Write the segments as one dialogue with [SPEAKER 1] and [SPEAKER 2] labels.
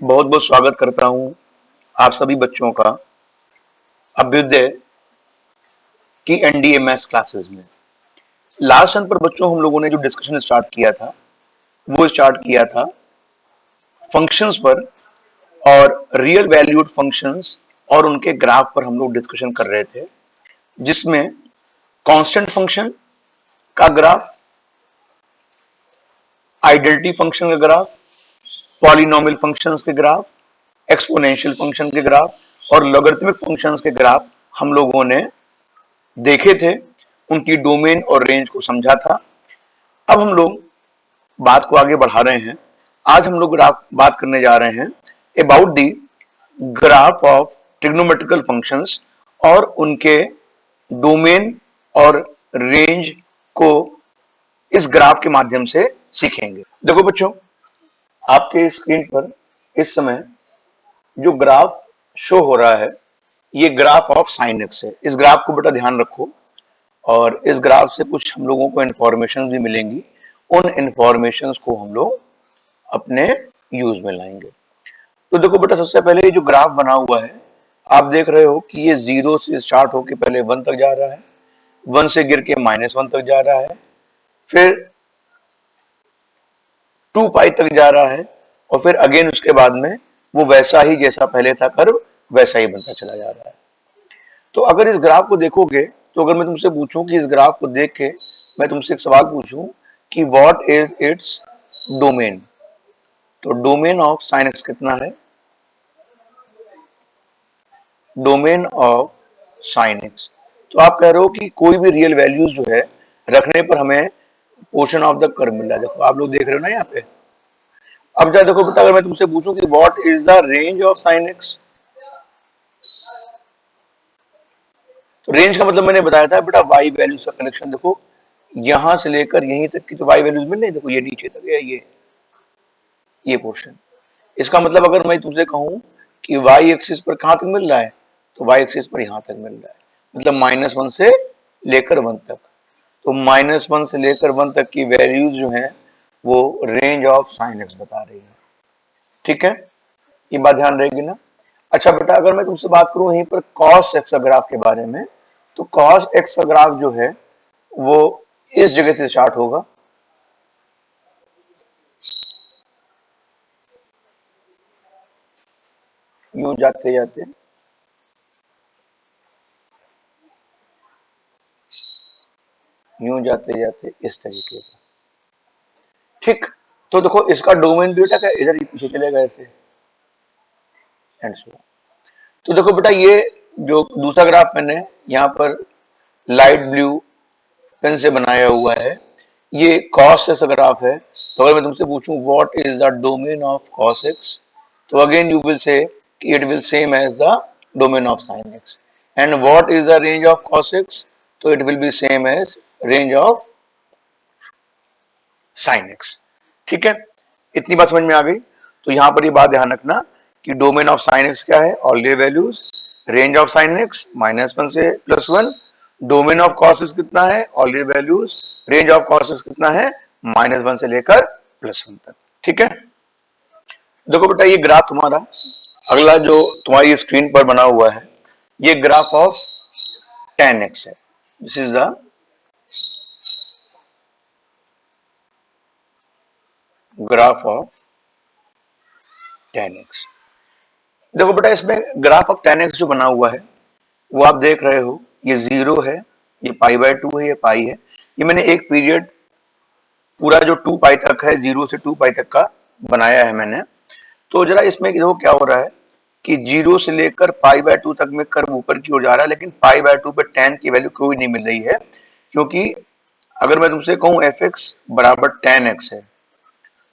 [SPEAKER 1] बहुत बहुत स्वागत करता हूं आप सभी बच्चों का अभ्युदय की एनडीए मैथ्स क्लासेस में। लास्ट सन पर बच्चों हम लोगों ने जो डिस्कशन स्टार्ट किया था वो स्टार्ट किया था फंक्शंस पर और रियल वैल्यूड फंक्शंस और उनके ग्राफ पर हम लोग डिस्कशन कर रहे थे, जिसमें कांस्टेंट फंक्शन का ग्राफ, आइडेंटिटी फंक्शन का ग्राफ, पॉलिनोमियल फंक्शंस के ग्राफ, एक्सपोनेंशियल फंक्शन के ग्राफ और लॉगरिथमिक फंक्शंस के ग्राफ हम लोगों ने देखे थे, उनकी डोमेन और रेंज को समझा था। अब हम लोग बात को आगे बढ़ा रहे हैं। आज हम लोग बात करने जा रहे हैं about the graph of trigonometrical functions और उनके डोमेन और रेंज को इस ग्राफ के माध्यम से सीखेंगे। देखो बच्चों, आपके स्क्रीन पर इस समय जो ग्राफ शो हो रहा है ये ग्राफ ऑफ साइन एक्स है। इस ग्राफ को बेटा ध्यान रखो और इस ग्राफ से कुछ हम लोगों को इंफॉर्मेशन भी मिलेंगी। उन इंफॉर्मेशन को हम लोग अपने यूज में लाएंगे। तो देखो बेटा, सबसे पहले ये जो ग्राफ बना हुआ है आप देख रहे हो कि ये 0 से स्टार्ट होकर पहले 1 तक जा रहा है, 1 से गिर के -1 तक जा रहा है, फिर 2 पाई तक जा रहा है और फिर अगेन उसके बाद में वो वैसा ही जैसा पहले था कर्व वैसा ही बनता चला जा रहा है। तो अगर इस ग्राफ को देखोगे तो अगर मैं तुमसे पूछूं कि इस ग्राफ को देख के मैं तुमसे एक सवाल पूछूं कि व्हाट इज इट्स डोमेन, तो डोमेन ऑफ साइन एक्स कितना है? डोमेन ऑफ साइन एक्स, तो आप कह रहे हो कि कोई भी रियल वैल्यूज जो है रखने पर हमें पोर्शन ऑफ द कर्व मिल रहा है। देखो आप लोग देख रहे हो ना यहाँ पे। अब जा देखो बेटा, अगर मैं तुमसे पूछूं कि what is the range of sine x, तो रेंज का मतलब मैंने बताया था बेटा वाई वैल्यूज का कलेक्शन। देखो यहां से लेकर यहीं तक की तो वाई वैल्यूज मिल रही, देखो ये नीचे तक है, ये पोर्शन। इसका मतलब अगर मैं तुमसे कहूं कि वाई एक्सिस पर कहां तक मिल रहा है, तो वाई एक्सिस पर यहां तक मिल रहा है, मतलब -1 से लेकर 1 तक। तो -1 से लेकर 1 तक की वैल्यूज जो है वो रेंज ऑफ साइन एक्स बता रही है। ठीक है, ये बात ध्यान रहेगी ना। अच्छा बेटा, अगर मैं तुमसे बात करूं यहीं पर कॉस एक्स ग्राफ के बारे में, तो कॉस एक्स ग्राफ जो है वो इस जगह से स्टार्ट होगा, यूं जाते जाते यूं जाते जाते इस तरीके का। ठीक, तो देखो इसका डोमेन भी बेटा इधर ही पीछे चलेगा ऐसे एंड सो। तो देखो बेटा, ये जो दूसरा ग्राफ मैंने यहाँ पर लाइट ब्लू पेन से बनाया हुआ है, ये cos x ग्राफ है। तो अगर मैं तुमसे पूछूं what is the domain of cos x, तो अगेन यू विल से कि it will same as the domain of sin x। And what is the range of cos x, तो it will be same as range of sin x। ठीक है, इतनी बात समझ में आ गई। तो यहां पर ये बात ध्यान रखना कि डोमेन ऑफ sin x क्या है, all real values, range of sin x -1 से +1, डोमेन ऑफ cos x कितना है, all real values, range of cos x कितना है, -1 से लेकर +1 तक। ठीक है, देखो बेटा ये ग्राफ तुम्हारा अगला जो तुम्हारी स्क्रीन पर बना हुआ है ये ग्राफ ऑफ tan x है। This is the graph of tan x। देखो बेटा, इसमें ग्राफ ऑफ tan x जो बना हुआ है वो आप देख रहे हो, ये 0 है, ये π/2 है, ये पाई है। ये मैंने एक पीरियड पूरा जो 2 पाई तक है, 0 से 2 पाई तक का बनाया है मैंने। तो जरा इसमें देखो क्या हो रहा है कि 0 से लेकर π/2 तक में कर्व ऊपर की ओर जा रहा है, लेकिन π/2 पे tan की वैल्यू कोई नहीं मिल रही है, क्योंकि अगर मैं तुमसे कहूं fx बराबर tan x है,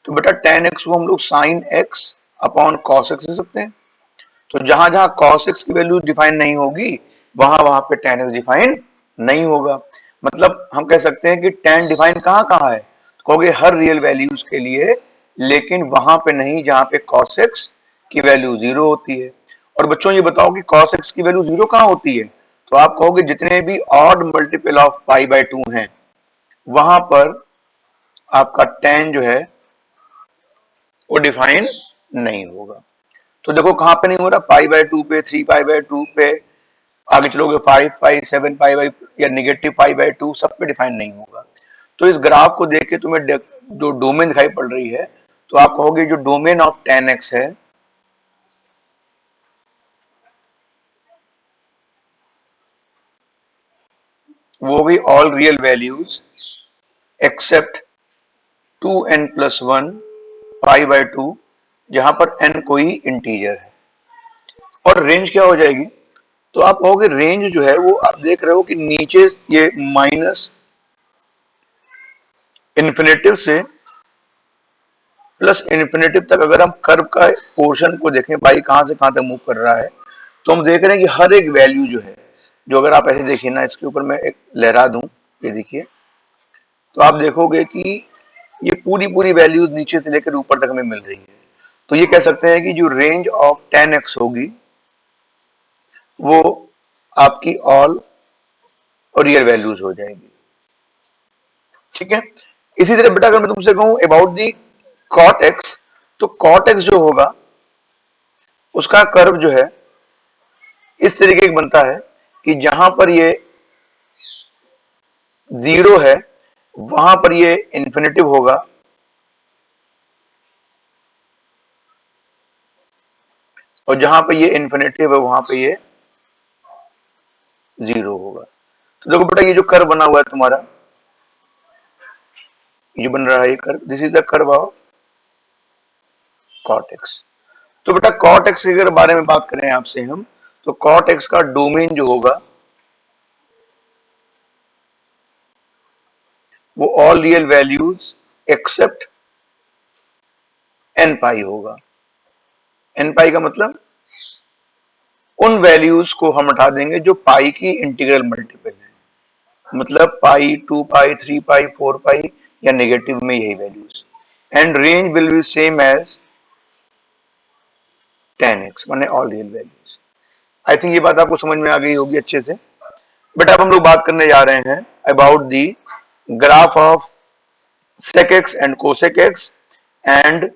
[SPEAKER 1] तो बेटा tan x को हम लोग sin x upon cos x ले सकते हैं। तो जहां जहां cos x की वैल्यू डिफाइन नहीं होगी वहां वहां पे tan x डिफाइन नहीं होगा। मतलब हम कह सकते हैं कि tan डिफाइन कहां कहां है, तो कहोगे हर रियल वैल्यूज के लिए, लेकिन वहां पे नहीं जहां पे cos x की वैल्यू 0 होती है। और बच्चों ये बताओ कि cos x की वैल्यू 0 कहां होती है, तो आप कहोगे जितने भी ऑड मल्टीपल ऑफ π/2 हैं वहां पर आपका tan जो है वो डिफाइन नहीं होगा। तो देखो कहां पे नहीं हो रहा, π/2 पे, 3π/2 पे, आगे चलोगे 5π, 7π या -π/2, सब पे डिफाइन नहीं होगा। तो इस ग्राफ को देख के तुम्हें जो डोमेन दिखाई पड़ रही है, तो आप कहोगे जो डोमेन ऑफ tan x है वो भी all real values accept 2n+1 π/2, जहां पर n कोई इंटीजर है। और रेंज क्या हो जाएगी, तो आप कहोगे रेंज जो है वो आप देख रहे हो कि नीचे ये माइनस इन्फिनेटिव से प्लस इन्फिनेटिव तक अगर हम कर्व का पोर्शन को देखें, भाई कहां से कहां तक मूव कर रहा है, तो हम देख रहे हैं कि हर एक वैल्यू जो है, जो अगर आप ऐसे देखिए ना, इसके ऊपर मैं एक लहरा दूं, ये देखिए, तो आप देखोगे कि ये पूरी पूरी वैल्यूज नीचे से लेकर ऊपर तक हमें मिल रही है। तो ये कह सकते हैं कि जो रेंज ऑफ tan x होगी वो आपकी ऑल और रियल वैल्यूज हो जाएगी। ठीक है, इसी तरह बेटा अगर मैं तुमसे कहूं अबाउट दी cot x, तो cot x जो होगा उसका कर्व जो है इस तरीके का बनता है कि जहां पर ये 0 है वहां पर ये इंफिनिटिव होगा, और जहां पर ये इंफिनिटिव है वहां पे ये 0 होगा। तो देखो बेटा ये जो कर्व बना हुआ है तुम्हारा, ये बन रहा है ये curve, this is the curve of cot x। तो बेटा cot x के अगर बारे में बात करें आपसे हम, तो cot x का डोमेन जो होगा वो all real values except n pi होगा। n पाई का मतलब उन वैल्यूज को हम हटा देंगे जो पाई की इंटीग्रल मल्टीपल है, मतलब पाई, 2 पाई, 3 पाई, 4 पाई या नेगेटिव में यही values. And range will be same as tan x, माने all real values. I think ये बात आपको समझ में आ गई होगी अच्छे से। बट अब हम लोग बात करने जा रहे हैं about the graph of sec x and cosec x and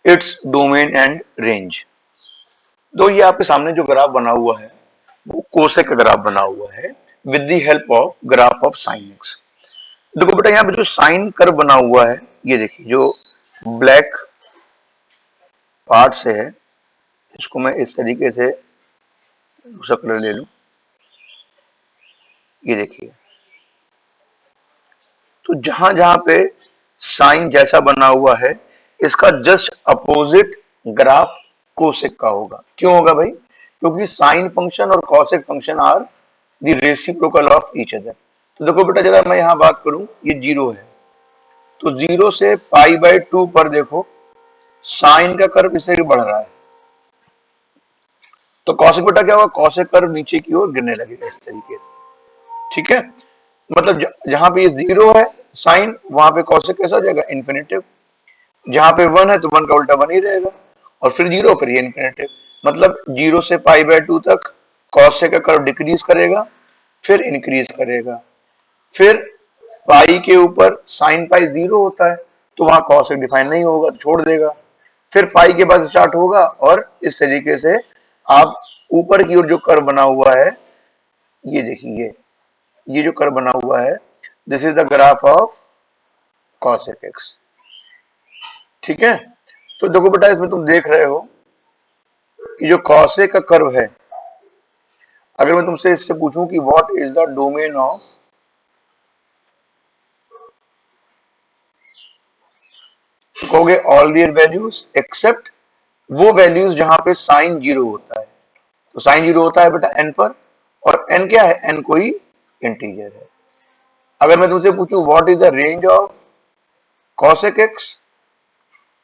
[SPEAKER 1] its domain and range. तो ये आपके सामने जो ग्राफ बना हुआ है वो कोसेक का ग्राफ बना हुआ है with the help of graph of sine x. देखो बेटा यहाँ पे जो साइन कर्व बना हुआ है, ये देखिए जो ब्लैक पार्ट से है, इसको मैं इस तरीके से दूसरा कलर ले लूं, ये देखिए, तो जहां जहां पे साइन जैसा बना हुआ है इसका जस्ट अपोजिट ग्राफ कोसेक का होगा। क्यों होगा भाई, क्योंकि साइन फंक्शन और cosec function are the reciprocal of each other. तो देखो बेटा जरा मैं यहां बात करूं, ये 0 है, तो 0 से π/2 पर देखो साइन का कर्व इस तरह बढ़ रहा है, तो कॉसेक बेटा क्या होगा, कॉसेक कर्व नीचे की ओर गिरने लगेगा इस तरीके से। ठीक है, मतलब जहां पे ये 0 है साइन, वहां पे कॉसेक कैसा हो जाएगा, इन्फिनेटिव। जहां पे 1 है तो 1 का उल्टा 1 ही रहेगा, और फिर 0, फिर ये इन्फिनेटिव। मतलब 0 से π/2 तक कॉसेक का कर्व डिक्रीज करेगा, फिर इंक्रीज करेगा, फिर पाई के ऊपर साइन पाई 0 होता है तो वहां कॉसेक डिफाइन नहीं होगा, तो छोड़ देगा, फिर पाई के बाद स्टार्ट होगा, और इस तरीके से आप ऊपर की ओर जो कर्व बना हुआ है, ये देखिए ये जो कर्व बना हुआ है, this is the graph of cosec x. ठीक है, तो देखो बेटा इसमें तुम देख रहे हो कि जो कॉसेक का कर्व है, अगर मैं तुमसे इससे पूछूं कि what is the domain of, तो कहोगे ऑल रियल वैल्यूज एक्सेप्ट वो वैल्यूज जहां पे साइन 0 होता है। तो साइन 0 होता है बेटा n पर, और n क्या है, n कोई इंटीजर है। अगर मैं तुमसे पूछूं what is the range of cosec x,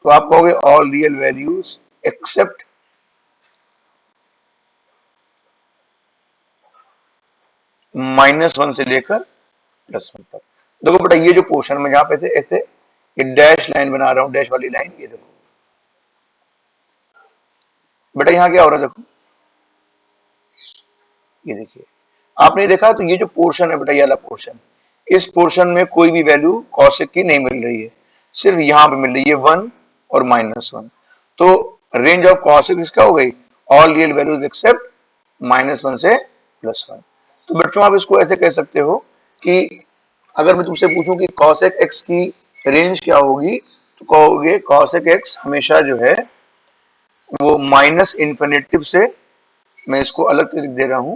[SPEAKER 1] तो आप कहोगे ऑल रियल वैल्यूज एक्सेप्ट -1 से लेकर +1 तक। देखो बेटा ये जो पोर्शन में जहां पे थे ऐसे ये डैश लाइन बना रहा हूं, डैश वाली लाइन, ये देखो बेटा यहाँ क्या हो रहा है, देखो ये देखिए, आपने देखा, तो ये जो पोर्शन है बेटा, ये वाला पोर्शन, इस पोर्शन में कोई भी वैल्यू कॉसेक की नहीं मिल रही है, सिर्फ यहां पे मिल रही है 1 और -1। तो रेंज ऑफ cos x क्या हो गई, ऑल रियल वैल्यूज एक्सेप्ट -1 से +1। तो बच्चों आप इसको ऐसे कह सकते हो कि अगर मैं तुमसे पूछूं कि cos x की रेंज क्या होगी, तो कहोगे cos x हमेशा जो है वो -इन्फिनिटी से, मैं इसको अलग से लिख दे रहा हूं,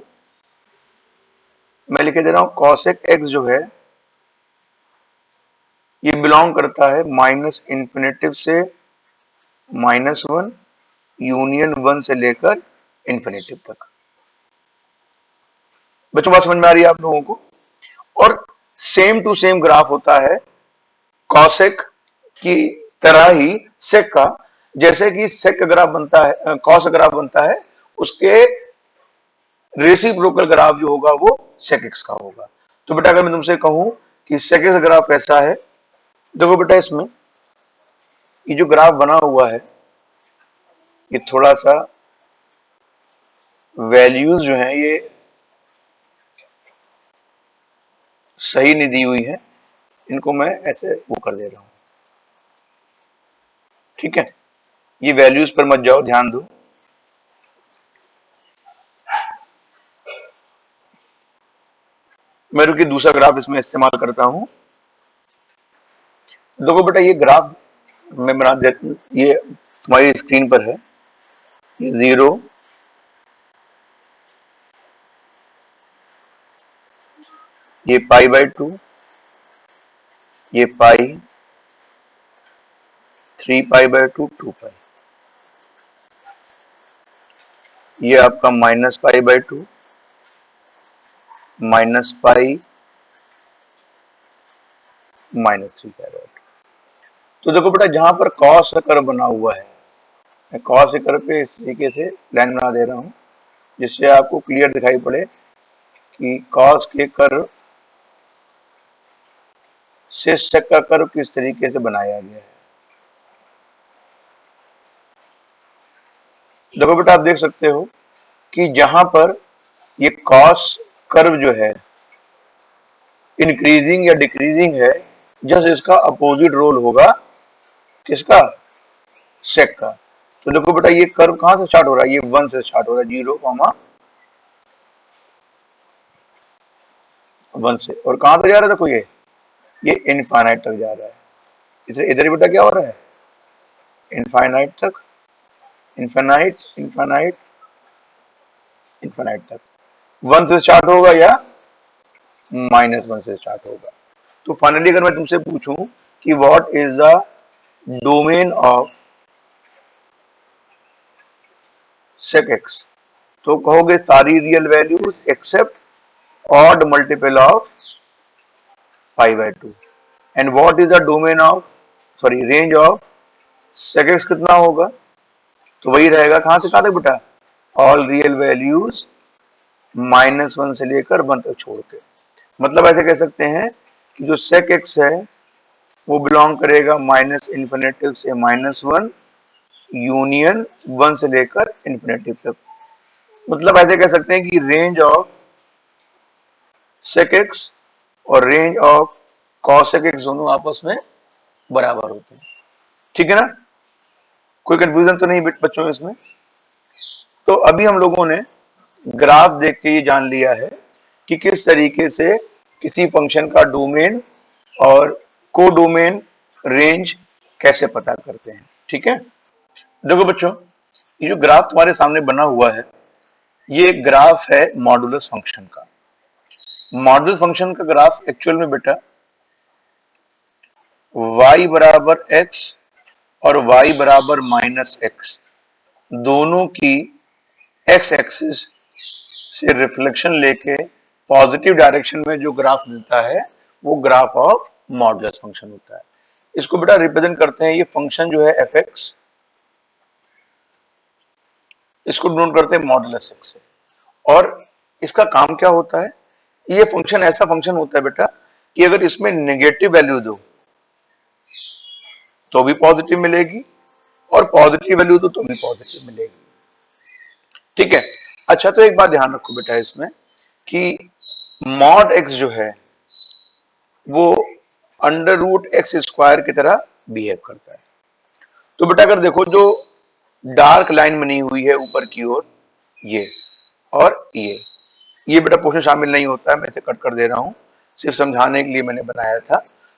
[SPEAKER 1] मैं लिख दे रहा हूं cos x जो है ये बिलोंग करता है -इन्फिनिटी से -1 यूनियन 1 से लेकर इन्फिनिटी तक। बच्चों बात समझ में आ रही है आप लोगों को? और सेम टू सेम ग्राफ होता है कॉसेक की तरह ही सेक का, जैसे कि सेक ग्राफ बनता है, कॉस ग्राफ बनता है, उसके रेसिप्रोकल ग्राफ जो होगा वो सेक एक्स का होगा। तो बेटा अगर मैं तुमसे कहूं कि सेक एक्स ग्राफ कैसा है, देखो बेटा इसमें ये जो ग्राफ बना हुआ है ये थोड़ा सा वैल्यूज जो है ये सही नहीं दी हुई है, इनको मैं ऐसे वो कर दे रहा हूं, ठीक है? ये वैल्यूज पर मत जाओ, ध्यान दो। मैं रुकी दूसरा ग्राफ इसमें इस्तेमाल करता हूं। देखो बेटा ये ग्राफ मैं बना दे, ये तुम्हारी स्क्रीन पर है, ये 0, ये π/2, ये पाई, 3π/2, 2π, ये आपका -π/2, -π, -3π/2। तो देखो बेटा जहां पर कॉस का कर्व बना हुआ है, मैं कॉस के कर्व पे इस तरीके से लाइन बना दे रहा हूं जिससे आपको क्लियर दिखाई पड़े कि कॉस के कर्व से सेक का कर्व किस तरीके से बनाया गया है। देखो बेटा आप देख सकते हो कि जहां पर ये कॉस कर्व जो है इंक्रीजिंग या डिक्रीजिंग है, जस्ट इसका अपोजिट रोल होगा किसका, सेक का। तो देखो बेटा ये कर्व कहां से स्टार्ट हो रहा है, ये 1 से स्टार्ट हो रहा है, 0,1 से, और कहां तक जा रहा है, देखो ये इनफाइनाइट तक जा रहा है। इधर इधर बेटा क्या हो रहा है, इनफाइनाइट तक, इनफाइनाइट, इनफाइनाइट, इनफाइनाइट तक। 1 से स्टार्ट होगा या -1 से स्टार्ट होगा। तो फाइनली अगर मैं तुमसे पूछूं कि what is the domain of sec x, तो कहोगे सारी real values except odd multiple of π/2। And what is the domain of, sorry range of sec x कितना होगा, तो वही रहेगा कहां से कहां तक बेटा, ऑल रियल वैल्यूज -1 से लेकर 1 तक छोड़ के। मतलब ऐसे कह सकते हैं कि जो सेक एक्स है वो बिलोंग करेगा -इन्फिनिटी से -1 यूनियन 1 से लेकर इन्फिनिटी तक। मतलब ऐसे कह सकते हैं कि रेंज ऑफ सेक एक्स और range of cosec x दोनों आपस में बराबर होते हैं, ठीक है ना? कोई कंफ्यूजन तो नहीं बच्चों इसमें? तो अभी हम लोगों ने ग्राफ देख के ये जान लिया है कि किस तरीके से किसी फंक्शन का डोमेन और कोडोमेन रेंज कैसे पता करते हैं, ठीक है? देखो बच्चों ये जो ग्राफ तुम्हारे सामने बना हुआ है ये ग्राफ है मॉडुलस फंक्शन का। मॉडुलस फंक्शन का ग्राफ एक्चुअल में बेटा y बराबर x और y बराबर -x दोनों की x एक्सिस से रिफ्लेक्शन लेके पॉजिटिव डायरेक्शन में जो ग्राफ मिलता है वो ग्राफ ऑफ मॉडुलस फंक्शन होता है। इसको बेटा रिप्रेजेंट करते हैं, ये फंक्शन जो है f(x), इसको डिनोट करते हैं मॉडुलस x से। और इसका काम क्या होता है, ये फंक्शन ऐसा फंक्शन होता है बेटा कि अगर इसमें नेगेटिव वैल्यू दो तो भी पॉजिटिव मिलेगी और पॉजिटिव वैल्यू दो तो भी पॉजिटिव मिलेगी, ठीक है? अच्छा तो एक बात ध्यान रखो बेटा इसमें कि मॉड x जो है वो अंडर रूट एक्स स्क्वायर की तरह बिहेव करता है। तो बेटा अगर देखो जो डार्क लाइन बनी हुई है ऊपर की ओर, ये और ये बेटा पोर्शन शामिल नहीं होता है, मैं इसे कट कर दे रहा हूं, सिर्फ समझाने के लिए मैंने बनाया था।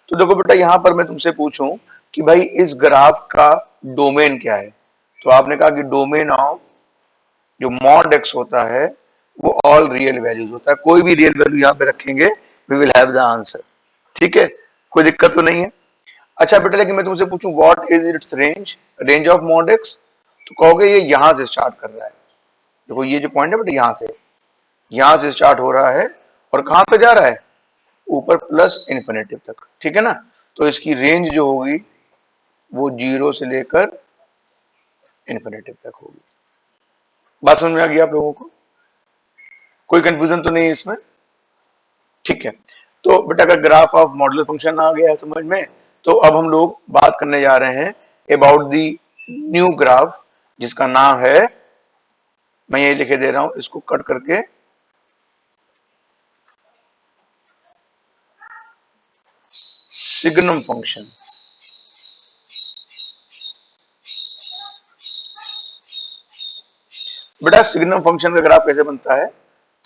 [SPEAKER 1] तो देखो बेटा यहां पर मैं तुमसे पूछूं कि भाई इस ग्राफ का डोमेन क्या है, तो आपने कहा कि डोमेन ऑफ जो मॉड एक्स होता है वो ऑल रियल वैल्यूज होता है, कोई भी रियल वैल्यू यहां पे रखेंगे we will have the answer. ठीक है, कोई दिक्कत तो नहीं है। अच्छा बेटा लेकिन मैं तुमसे पूछूं what is it's range, range of mod x, तो कहोगे ये यहां से स्टार्ट कर रहा है, देखो ये जो पॉइंट है बेटा यहां से स्टार्ट हो रहा है और कहां पे जा रहा है, ऊपर प्लस इन्फिनिटी तक। ठीक है ना, तो इसकी रेंज जो होगी वो 0 से लेकर इन्फिनिटी तक होगी। बात समझ में आ गई आप लोगों को, कोई कंफ्यूजन तो नहीं है इसमें? ठीक है, तो बेटा अगर ग्राफ ऑफ मॉडुलस फंक्शन आ गया है समझ में, तो अब हम लोग बात करने जा रहे हैं अबाउट दी न्यू ग्राफ जिसका नाम है, मैं ये लिखे दे रहा हूं इसको कट करके, सिग्नम फंक्शन। बेटा सिग्नम फंक्शन का ग्राफ कैसे बनता है,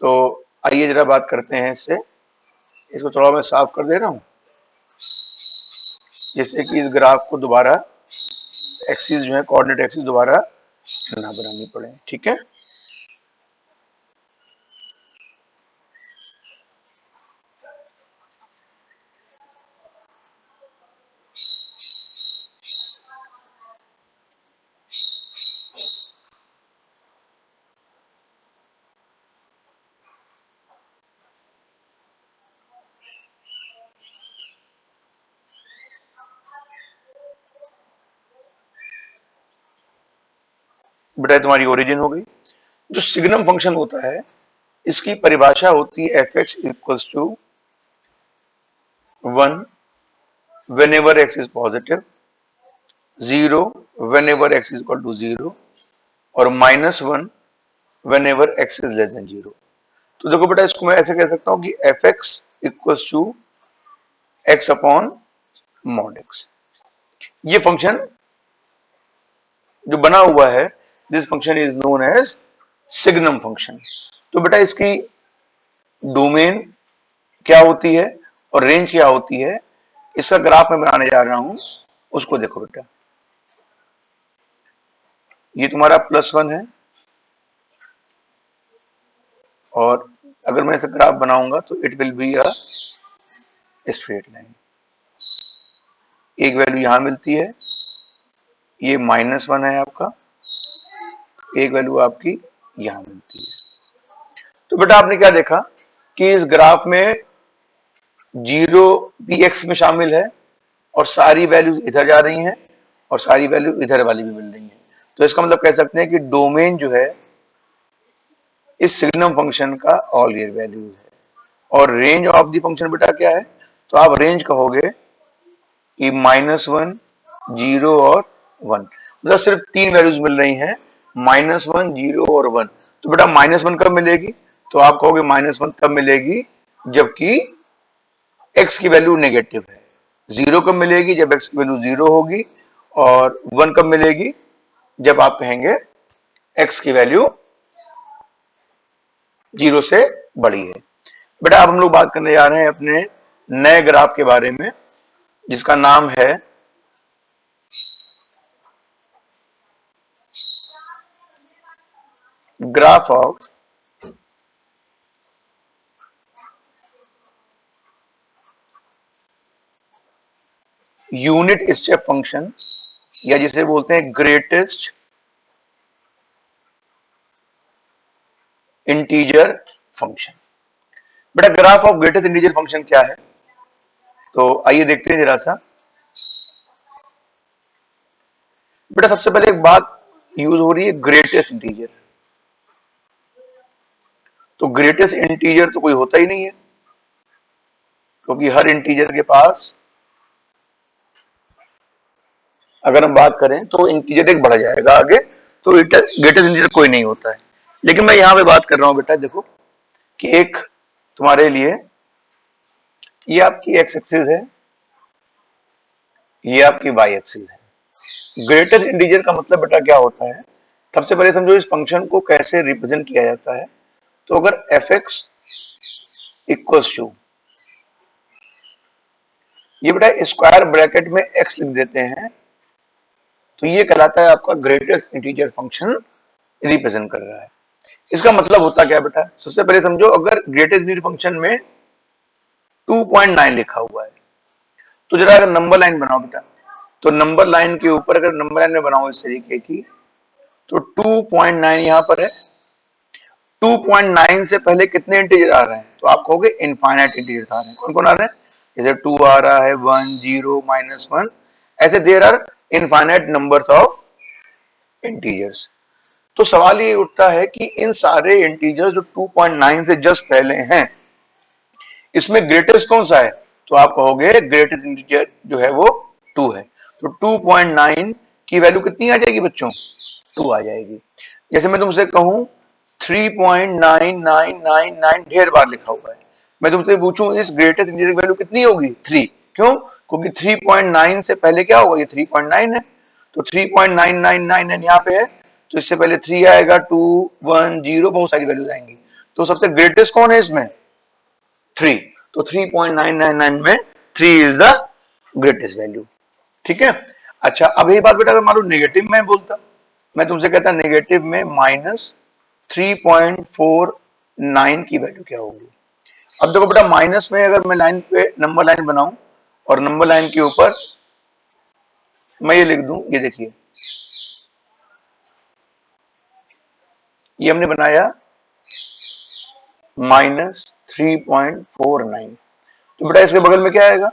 [SPEAKER 1] तो आइए जरा बात करते हैं इससे। इसको थोड़ा मैं साफ कर दे रहा हूं, जैसे कि इस ग्राफ को दोबारा एक्सिस जो है कोऑर्डिनेट एक्सिस दोबारा ना बनानी पड़े। ठीक है, बेटा तुम्हारी ओरिजिन हो गई। जो सिग्नम फंक्शन होता है इसकी परिभाषा होती है f x equals to 1 whenever x is positive, 0 whenever x is equal to 0 और -1 whenever x is less than 0। तो देखो बेटा इसको मैं ऐसे कह सकता हूं कि f x equals to x upon mod x. ये फंक्शन जो बना हुआ है this function is known as signum function. तो बेटा इसकी डोमेन क्या होती है और रेंज क्या होती है, इसका ग्राफ मैं बनाने जा रहा हूं, उसको देखो बेटा। ये तुम्हारा +1 है और अगर मैं इसे ग्राफ बनाऊंगा तो it will be a straight line. एक वैल्यू यहां मिलती है, ये -1 है आपका, एक वैल्यू आपकी यहां मिलती है। तो बेटा आपने क्या देखा कि इस ग्राफ में 0 भी एक्स में शामिल है और सारी वैल्यूज इधर जा रही हैं और सारी वैल्यू इधर वाली भी मिल रही हैं। तो इसका मतलब कह सकते हैं कि डोमेन जो है इस सिग्नम फंक्शन का ऑल रियल वैल्यू है। और रेंज ऑफ द फंक्शन बेटा क्या है, तो आप रेंज कहोगे कि -1, 0 और 1, मतलब सिर्फ तीन वैल्यूज मिल रही हैं, -1, 0 और 1। तो बेटा -1 कब मिलेगी, तो आप कहोगे -1 तब मिलेगी जबकि x की वैल्यू नेगेटिव है, 0 कब मिलेगी जब x की वैल्यू 0 होगी, और 1 कब मिलेगी जब आप कहेंगे x की वैल्यू 0 से बड़ी है। बेटा अब हम लोग बात करने जा रहे हैं अपने नए ग्राफ के बारे में जिसका नाम है graph of unit step function, या जिसे बोलते हैं ग्रेटेस्ट इंटीजर फंक्शन। बेटा graph of greatest integer function क्या है, तो आइए देखते हैं जरा सा। बेटा सबसे पहले एक बात यूज हो रही है ग्रेटेस्ट इंटीजर, तो ग्रेटेस्ट इंटीजर तो कोई होता ही नहीं है क्योंकि हर इंटीजर के पास अगर हम बात करें तो इंटीजर एक बढ़ जाएगा आगे, तो ग्रेटेस्ट इंटीजर कोई नहीं होता है। लेकिन मैं यहां पे बात कर रहा हूं बेटा देखो कि एक तुम्हारे लिए ये आपकी एक्स एक्सिस है, ये आपकी वाई एक्सिस है। ग्रेटेस्ट इंटीजर का मतलब बेटा क्या होता है सबसे पहले समझो इस फंक्शन को कैसे रिप्रेजेंट किया जाता है। तो अगर एफ एक्स इक्वल्स टू, ये बेटा स्क्वायर ब्रैकेट में एक्स लिख देते हैं, तो ये कहलाता है आपका ग्रेटेस्ट इंटीजर फंक्शन रिप्रेजेंट कर रहा है। इसका मतलब होता क्या बेटा, सबसे पहले समझो अगर ग्रेटेस्ट इंटीजर फंक्शन में 2.9 लिखा हुआ है, तो जरा अगर नंबर लाइन बनाओ बेटा, तो नंबर लाइन के ऊपर अगर नंबर लाइन में बनाओ इस तरीके की, तो 2.9 यहां पर है। 2.9 से पहले कितने इंटीजर आ रहे हैं, तो आप कहोगे इनफाइनाइट इंटीजर्स आ रहे हैं। कौन कौन आ रहे हैं, जैसे 2 आ रहा है, 1, 0, -1, ऐसे there are infinite numbers of integers. तो सवाल ये उठता है कि इन सारे इंटीजर्स जो 2.9 से जस्ट पहले हैं, इसमें ग्रेटेस्ट कौन सा है, तो आप कहोगे ग्रेटेस्ट इंटीजर जो है वो 2 है। तो 2.9 की वैल्यू कितनी आ जाएगी बच्चों, 2 आ जाएगी। जैसे मैं तुमसे कहूं 3.9999 ढेर बार लिखा हुआ है, मैं तुमसे पूछूं इस ग्रेटेस्ट इंटीजर की वैल्यू कितनी होगी, 3। क्यों, क्योंकि 3.9 से पहले क्या होगा, ये 3.9 है, तो 3.999 यहाँ पे है, तो इससे पहले 3 आएगा, 2, 1, 0, बहुत सारी वैल्यूज आएंगी। तो सबसे ग्रेटेस्ट कौन है इसमें, 3। तो 3.999 में 3 इज द ग्रेटेस्ट वैल्यू। ठीक है। अच्छा, अब यही बात बेटा अगर मान लो नेगेटिव में बोलता, मैं तुमसे कहता नेगेटिव में -3.49 की वैल्यू क्या होगी। अब देखो बेटा माइनस में अगर मैं लाइन पे नंबर लाइन बनाऊं और नंबर लाइन के ऊपर मैं ये लिख दूं, ये देखिए ये हमने बनाया -3.49, तो बेटा इसके बगल में क्या आएगा,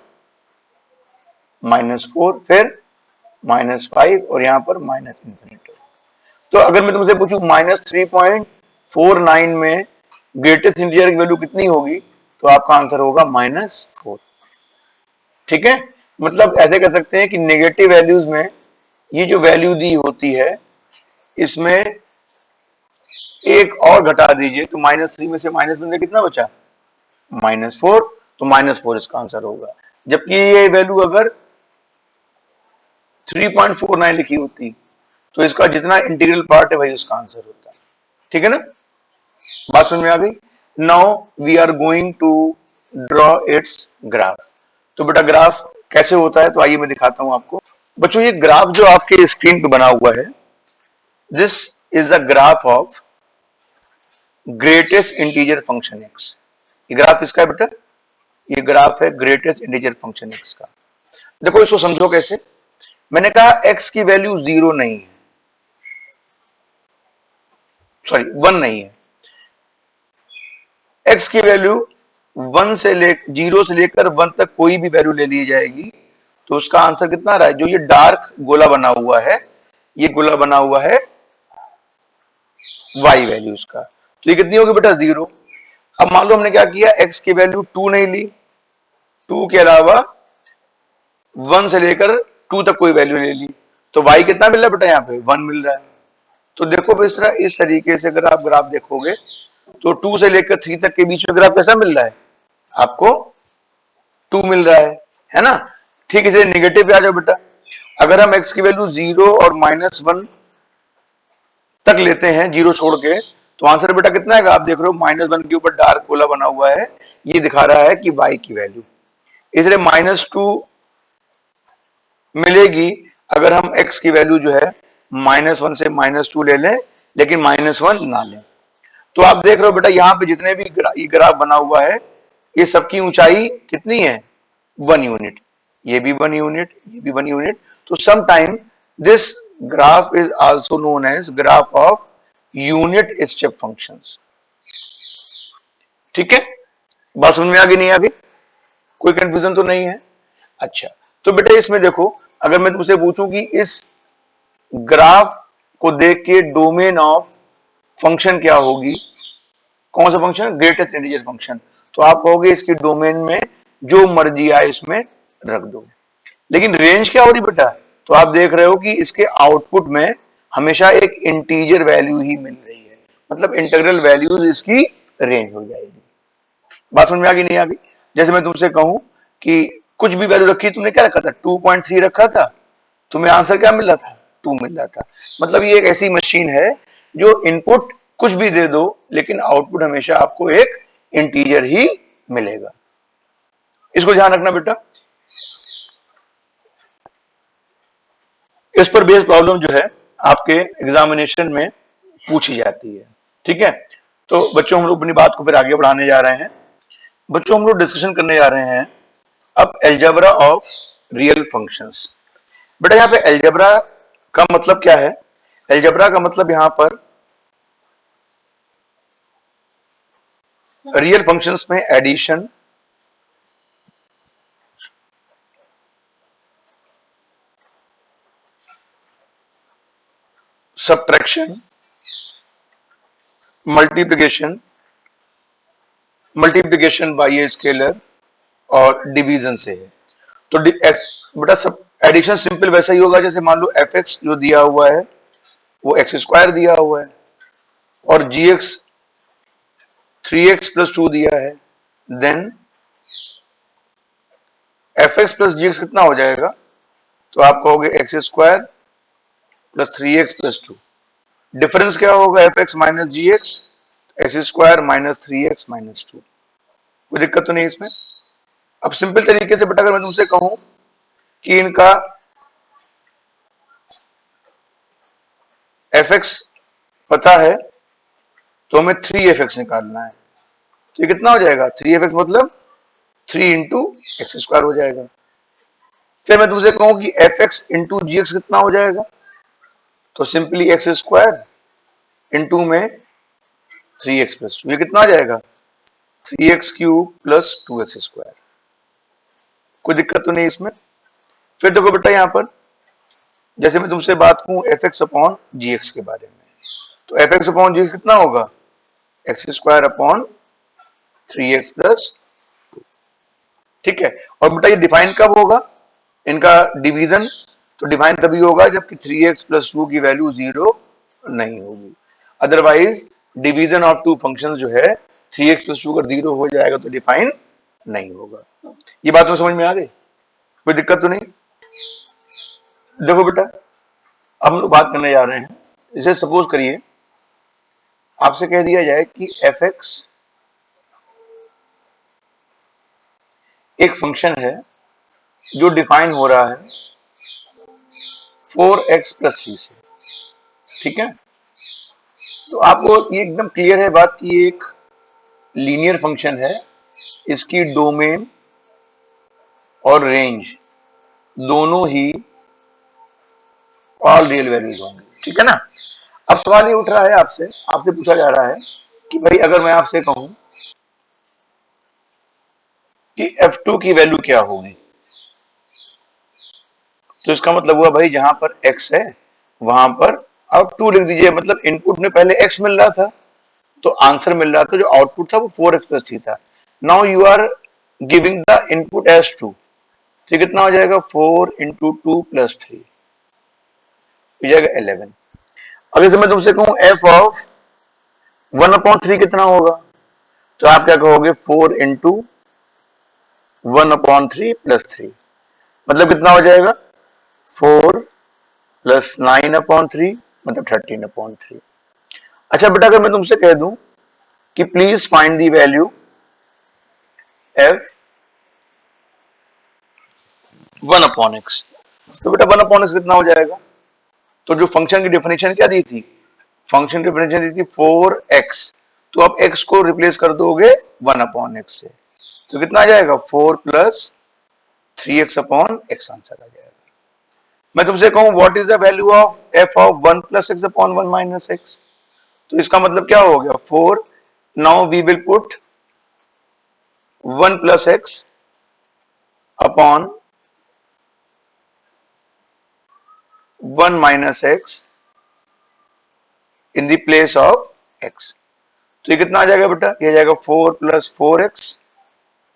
[SPEAKER 1] -4, फिर -5 और यहां पर -∞। तो अगर मैं तुमसे पूछूं -3.49 में ग्रेटेस्ट इंटीजर की वैल्यू कितनी होगी, तो आपका आंसर होगा -4। ठीक है, मतलब ऐसे कह सकते हैं कि नेगेटिव वैल्यूज में ये जो वैल्यू दी होती है इसमें एक और घटा दीजिए, तो -3 में से -1 कितना बचा, -4, तो -4 इसका आंसर होगा। जबकि ये वैल्यू अगर 3.49 लिखी होती तो इसका जितना इंटीग्रल पार्ट है वही उसका आंसर होता है। ठीक है ना, बात समझ में आ गई। Now we are going to draw its graph. तो बेटा ग्राफ कैसे होता है, तो आइए मैं दिखाता हूं आपको। बच्चों ये ग्राफ जो आपके स्क्रीन पे बना हुआ है, this is the graph of greatest integer function x. ये ग्राफ किसका है बेटा, ये ग्राफ है ग्रेटेस्ट इंटीजर फंक्शन एक्स का। देखो इसको समझो कैसे, मैंने कहा एक्स की वैल्यू 0 नहीं है, सॉरी 1 नहीं है, एक्स की वैल्यू 0 से लेकर 1 तक कोई भी वैल्यू ले ली जाएगी, तो उसका आंसर कितना आ रहा है, जो ये डार्क गोला बना हुआ है, ये गोला बना हुआ है y वैल्यूज का, तो ये कितनी होगी बेटा 0। अब मान लो हमने क्या किया, x की वैल्यू 2 नहीं ली, 2 के अलावा 1 से लेकर 2 तक कोई वैल्यू ले ली, तो y कितना मिल रहा है बेटा, यहाँ पे 1 मिल रहा है। तो देखो इस तरीके से अगर आप ग्राफ देखोगे तो 2 से लेकर 3 तक के बीच में ग्राफ कैसा मिल रहा है, आपको 2 मिल रहा है ना। ठीक है, नेगेटिव पे आ जाओ बेटा, अगर हम x की वैल्यू 0 और -1 तक लेते हैं, 0 छोड़ के, तो आंसर बेटा कितना है, आप देख रहे हो -1 के ऊपर डार्क गोला बना हुआ है, ये दिखा रहा है कि y की वैल्यू, इसलिए -2 मिलेगी अगर हम x की वैल्यू जो है -1 से -2 ले लें, लेकिन -1 ना लें। तो आप देख रहे हो बेटा यहाँ पे जितने भी ये ग्राफ बना हुआ है, ये सबकी ऊंचाई कितनी है, 1 यूनिट, ये भी 1 यूनिट, ये भी 1 यूनिट। तो sometime this graph is also known as graph of unit step functions. ठीक है, बात समझ में आ गई, नहीं आ गई, कोई कंफ्यूजन तो नहीं है। अच्छा, तो बेटा इसमें देखो, अगर मैं तुमसे पूछूं कि इस ग्राफ को देख के डोमेन ऑफ फंक्शन क्या होगी, कौन सा फंक्शन, ग्रेटेस्ट इंटीजर फंक्शन, तो आप कहोगे इसकी डोमेन में जो मर्जी आए इसमें रख दो। लेकिन रेंज क्या हो रही बेटा, तो आप देख रहे हो कि इसके आउटपुट में हमेशा एक इंटीजर वैल्यू ही मिल रही है, मतलब इंटीग्रल वैल्यूज इसकी रेंज हो जाएगी। बात समझ में आ गई, नहीं आ गई। जैसे मैं तुमसे कहूं कि कुछ भी वैल्यू रखी, तुमने क्या रखा था, 2.3 रखा था, तुम्हें आंसर क्या मिल रहा था, 2 मिल रहा था। मतलब ये एक ऐसी मशीन है जो इनपुट कुछ भी दे दो लेकिन आउटपुट हमेशा आपको एक इंटीजर ही मिलेगा। इसको ध्यान रखना बेटा। इस पर बेस्ड प्रॉब्लम जो है आपके एग्जामिनेशन में पूछी जाती है। ठीक है, तो बच्चों हम लोग अपनी बात को फिर आगे बढ़ाने जा रहे हैं। बच्चों हम लोग डिस्कशन करने जा रहे हैं अब एल्जेब्रा ऑफ रियल फंक्शंस। बेटा यहाँ पे एल्जेब्रा का मतलब क्या है? एल्जेब्रा का मतलब यहां पर रियल फंक्शंस में addition, subtraction, multiplication, multiplication by a scalar और डिवीजन से है। तो बेटा सब एडिशन सिंपल वैसा ही होगा जैसे मान लो एफ एक्स जो दिया हुआ है वो एक्स स्क्वायर दिया हुआ है और जी एक्स 3x+2 दिया है, देन एफ एक्स प्लस जी एक्स कितना हो जाएगा? तो आप कहोगे x square plus 3x+2। Difference क्या होगा? F x minus g x, x square minus 3x-2। कोई दिक्कत तो नहीं इसमें। अब सिंपल तरीके से बेटा अगर मैं तुमसे कहूं कि इनका एफ एक्स पता है तो हमें 3f(x) निकालना है, तो ये कितना हो जाएगा? 3f(x) मतलब 3 इंटू एक्स स्क्वायर हो जाएगा। फिर मैं तुमसे कहूं कि एफ एक्स इंटू जी एक्स कितना हो जाएगा? तो सिंपली एक्स स्क्वायर इंटू में 3x+2, ये कितना आ जाएगा? 3x³ plus 2x²। कोई दिक्कत तो नहीं इसमें। फिर देखो बेटा यहां पर जैसे मैं तुमसे बात कहूं एफ एक्स अपॉन जी एक्स के बारे में, तो एफ एक्स अपॉन जी एक्स कितना होगा? X square upon 3x+। ठीक है, और बेटा ये डिफाइन कब होगा इनका डिवीजन? तो डिफाइन तभी होगा जबकि 3x+2 की वैल्यू 0 नहीं होगी। Otherwise division of two functions जो है 3x+2 अगर 0 हो जाएगा तो डिफाइन नहीं होगा। ये बात तो समझ में आ गई? कोई दिक्कत तो नहीं? देखो बेटा अब हम लोग बात करने जा रहे हैं, जैसे सपोज करिए आपसे कह दिया जाए कि एफ एक्स एक फंक्शन है जो डिफाइन हो रहा है 4x+3 से। ठीक है, तो आपको ये एकदम क्लियर है बात कि ये एक लीनियर फंक्शन है, इसकी डोमेन और रेंज दोनों ही ऑल रियल वैल्यूज होंगे। ठीक है ना। अब सवाल ये उठ रहा है आपसे आपसे पूछा जा रहा है कि भाई अगर मैं आपसे कहूं कि f2 की वैल्यू क्या होगी, तो इसका मतलब हुआ भाई जहां पर x है वहां पर आप 2 लिख दीजिए। मतलब इनपुट में पहले x मिल रहा था तो आंसर मिल रहा था, जो आउटपुट था वो 4x+3 था। Now you are giving the input as 2, तो कितना हो जाएगा? 4 इंटू 2 प्लस 3 हो जाएगा 11। अब जैसे मैं तुमसे कहूं f ऑफ 1/3 कितना होगा, तो आप क्या कहोगे? 4 इंटू 1/3 प्लस 3, मतलब कितना हो जाएगा? 4 प्लस 9/3 मतलब 13/3। अच्छा बेटा अगर मैं तुमसे कह दूं कि please find the value f 1/x, तो बेटा 1/x कितना हो जाएगा? तो जो फंक्शन की डेफिनेशन क्या दी थी? फंक्शन की डेफिनेशन दी थी 4x, तो आप x को रिप्लेस कर दोगे 1/x से, तो कितना आ जाएगा? 4 प्लस 3x/x आंसर आ जाएगा। मैं तुमसे कहूं what is the value of f of 1 plus x upon 1 minus x, तो इसका मतलब क्या हो गया? 4, now we will put 1 plus x upon 1 minus x in the place of x, तो ये कितना आ जाएगा बेटा? ये आ जाएगा 4 plus 4x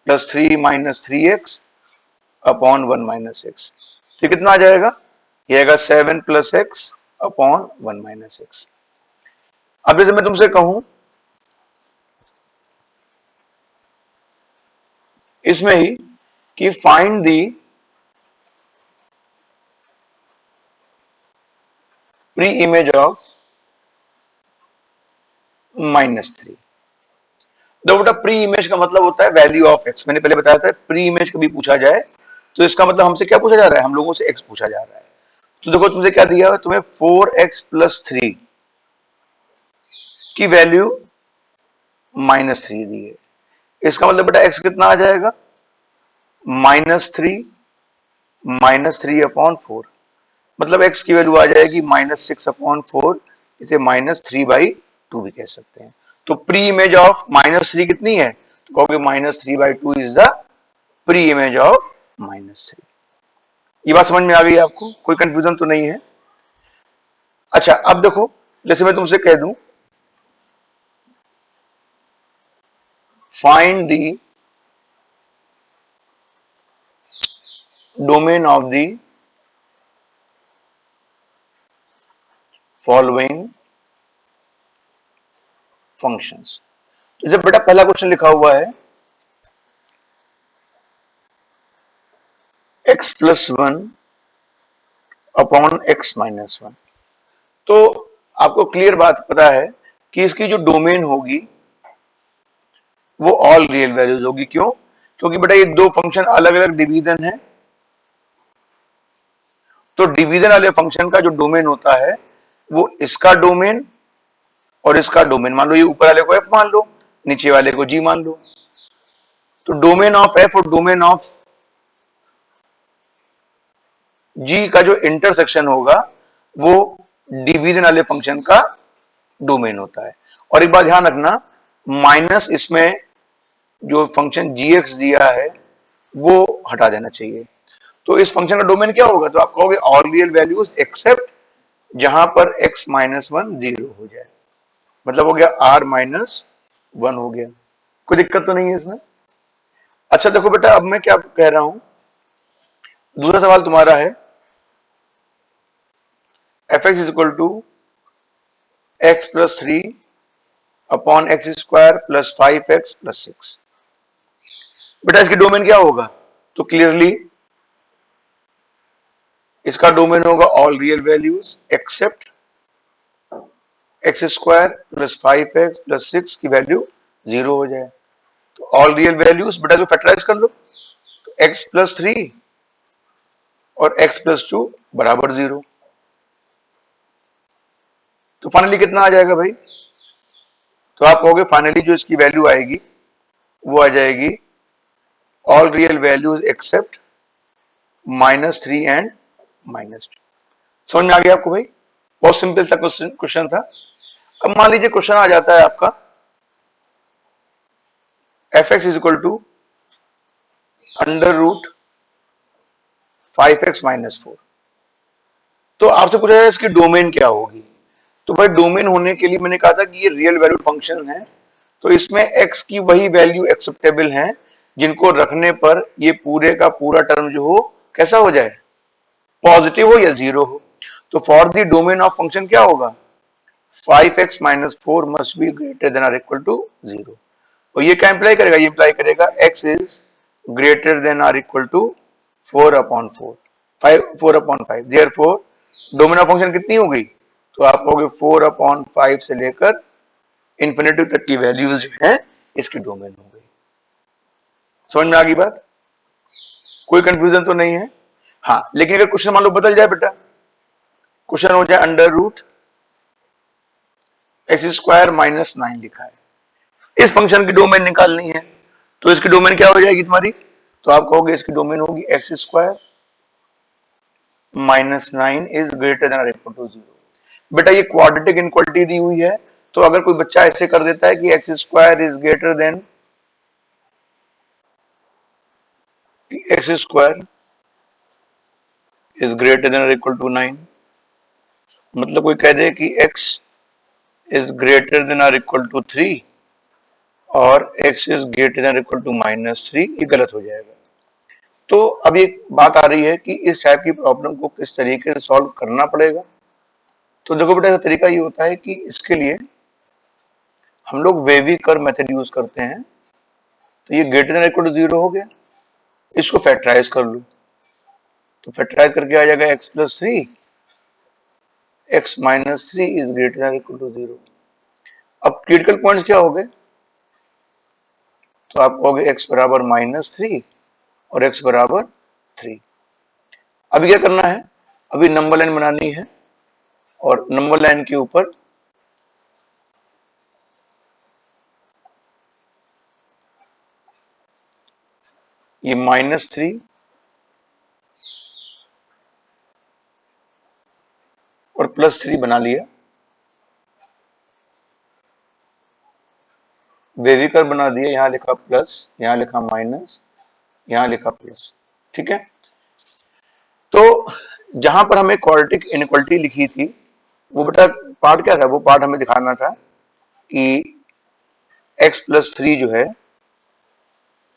[SPEAKER 1] plus 3 minus 3x upon 1 minus x, तो कितना आ जाएगा? ये आएगा 7 plus x upon 1 minus x। अब जैसे मैं तुमसे कहूं इसमें ही कि find the pre image of -3। देखो बेटा, प्री इमेज का मतलब होता है वैल्यू ऑफ एक्स। मैंने पहले बताया था प्री इमेज कभी पूछा जाए तो इसका मतलब हमसे क्या पूछा जा रहा है, हम लोगों से एक्स पूछा जा रहा है। तो देखो तुमसे क्या दिया है, तुम्हें 4x+3 की वैल्यू -3 दी है। इसका मतलब बेटा एक्स कितना आ जाएगा, -3 -3/4। मतलब एक्स की वैल्यू आ जाएगी -6/4। इसे -3/2 भी कह सकते हैं। तो प्री इमेज ऑफ -3 कितनी है, तो कहोगे -3/2 is the pre image of -3। ये बात समझ में आ गई आपको, कोई कंफ्यूजन तो नहीं है। अच्छा अब देखो, जैसे मैं तुमसे कह दूं find the domain of the following functions. तो जब बेटा पहला क्वेश्चन लिखा हुआ है x+1/x-1, तो आपको क्लियर बात पता है कि इसकी जो डोमेन होगी वो ऑल रियल वैल्यूज होगी। क्यों, क्योंकि बेटा ये दो फंक्शन अलग अलग डिवीजन है। तो डिवीजन वाले फंक्शन का जो डोमेन होता है वो इसका डोमेन और इसका डोमेन, मान लो ये ऊपर वाले को f मान लो, नीचे वाले को g मान लो। तो डोमेन ऑफ f और डोमेन ऑफ g का जो इंटरसेक्शन होगा वो डिवीजन वाले फंक्शन का डोमेन होता है। और एक बात ध्यान रखना, माइनस इसमें जो फंक्शन gx दिया है वो हटा देना चाहिए। तो इस फंक्शन का डोमेन क्या होगा, तो आप कहोगे ऑल रियल वैल्यूज एक्सेप्ट जहां पर x-1 0 हो जाए, मतलब हो गया r-1 हो गया। कोई दिक्कत तो नहीं है इसमें। अच्छा देखो बेटा, अब मैं क्या कह रहा हूं, दूसरा सवाल तुम्हारा है f(x = x+3/x² + 5x + 6। बेटा इसकी डोमेन क्या होगा, तो क्लियरली इसका डोमेन होगा all real values accept x² + 5x + 6 की वैल्यू 0 हो जाए। तो ऑल रियल वैल्यूज बेटा जो फैक्टराइज कर लो, तो x+3 और x+2 बराबर 0। तो फाइनली कितना आ जाएगा भाई, तो आप कहोगे फाइनली जो इसकी वैल्यू आएगी वो आ जाएगी all real values except -3 and -2। समझ में आ गया आपको भाई, बहुत सिंपल सा क्वेश्चन था। अब मान लीजिए क्वेश्चन आ जाता है आपका f(x = √5x-4। तो आपसे पूछा जाए इसकी डोमेन क्या होगी, तो भाई डोमेन होने के लिए मैंने कहा था कि ये रियल वैल्यू फंक्शन है, तो इसमें x की वही वैल्यू एक्सेप्टेबल है जिनको रखने पर ये पूरे का पूरा टर्म जो हो कैसा हो जाए, पॉजिटिव हो या 0 हो। तो for the domain of function क्या होगा, 5x-4 must be greater than or equal to 0। और ये क्या इंप्लाई करेगा, ये इंप्लाई करेगा x is greater than or equal to 4/4, 4/5। Therefore domain of function कितनी हो गई, तो आप कहोगे 4/5 से लेकर इंफिनिटी तक की वैल्यूज जो है इसकी डोमेन हो गई। समझ में आ गई बात, कोई कंफ्यूजन तो नहीं है। हाँ लेकिन अगर क्वेश्चन मान लो बदल जाए बेटा, क्वेश्चन हो जाए √x² - 9 लिखा है, इस फंक्शन की डोमेन निकालनी है, तो इसकी डोमेन क्या हो जाएगी तुम्हारी, तो आप कहोगे इसकी डोमेन होगी x² - 9 इज ग्रेटर देन और इक्वल टू 0। बेटा ये क्वाड्रेटिक इनक्वालिटी दी हुई है, तो अगर कोई बच्चा ऐसे कर देता है कि x² is greater than x² is greater than और इक्वल टू 9, मतलब कोई कह दे कि x इज ग्रेटर देन और इक्वल टू 3 और x is greater than equal to -3, ये गलत हो जाएगा। तो अब एक बात आ रही है कि इस टाइप की प्रॉब्लम को किस तरीके से सॉल्व करना पड़ेगा। तो देखो बेटा, तरीका ये होता है कि इसके लिए हम लोग वेवी कर्व मेथड यूज करते हैं। तो ये ग्रेटर देन इक्वल टू 0 हो गया, इसको फैक्टराइज कर लो, तो फैक्टराइज करके आ जाएगा x+3 x minus three is greater than equal to 0। अब क्रिटिकल पॉइंट्स क्या हो गए, तो आप कहोगे x बराबर -3 और x बराबर 3। अभी क्या करना है, अभी नंबर लाइन बनानी है और नंबर लाइन के ऊपर ये -3 और +3 बना लिया, वेविकर बना दिया, यहां लिखा प्लस, यहां लिखा माइनस, यहां लिखा प्लस। ठीक है, तो जहां पर हमें क्वाड्रेटिक इनइक्वालिटी लिखी थी वो बेटा पार्ट क्या था, वो पार्ट हमें दिखाना था कि x+3 जो है,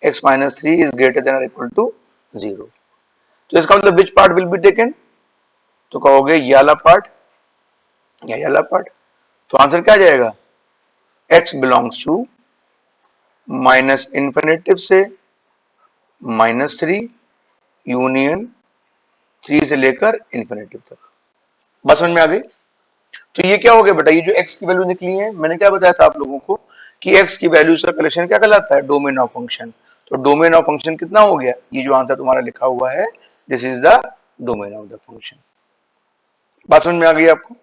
[SPEAKER 1] x-3 इज ग्रेटर देन और इक्वल टू 0। तो इसका मतलब which part will be taken, तो कहोगे ये वाला पार्ट या ये वाला पार्ट। तो आंसर क्या आ जाएगा, x belongs to minus infinitive से -3 यूनियन 3 से लेकर इंफिनिटिव तक। बात समझ में आ गई। तो ये क्या हो गया बेटा, ये जो x की वैल्यू निकली है, मैंने क्या बताया था आप लोगों को कि x की वैल्यूज का कलेक्शन क्या कहलाता है, डोमेन ऑफ फंक्शन। तो डोमेन ऑफ फंक्शन कितना हो गया, ये जो आंसर तुम्हारा लिखा हुआ है, this is the domain of the function. बात समझ में आ गई आपको।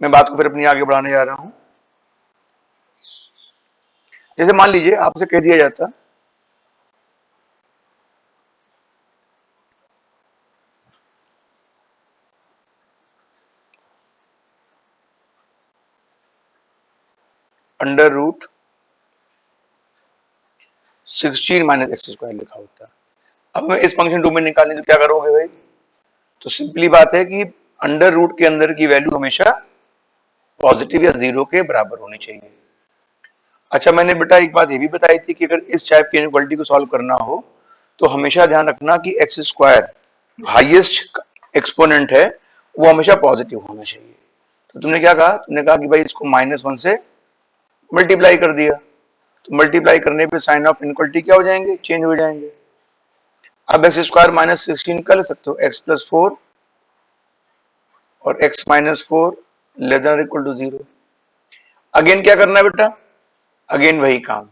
[SPEAKER 1] मैं बात को फिर अपनी आगे बढ़ाने जा रहा हूं। जैसे मान लीजिए आपसे कह दिया जाता √16 माइनस एक्स स्क्वायर लिखा होता है। अब मैं इस फंक्शन डोमेन निकालने तो क्या करोगे भाई, तो सिंपली बात है कि अंडर रूट के अंदर की वैल्यू हमेशा पॉजिटिव या 0 के बराबर होनी चाहिए। अच्छा, मैंने बेटा एक बात ये भी बताई थी कि अगर इस टाइप की इनइक्वालिटी को सॉल्व करना हो तो हमेशा ध्यान रखना कि एक्स स्क्वायर हाईएस्ट एक्सपोनेंट है वो हमेशा पॉजिटिव होना चाहिए। तो तुमने क्या कहा, तुमने कहा कि भाई इसको -1 से मल्टीप्लाई कर दिया, तो मल्टीप्लाई करने पे साइन ऑफ इनइक्वालिटी क्या हो जाएंगे, चेंज हो जाएंगे। अब एक्स स्क्वायर -16 कर सकते हो, x+4 और x-4 less than equal to 0। Again क्या करना है बेटा, अगेन वही काम,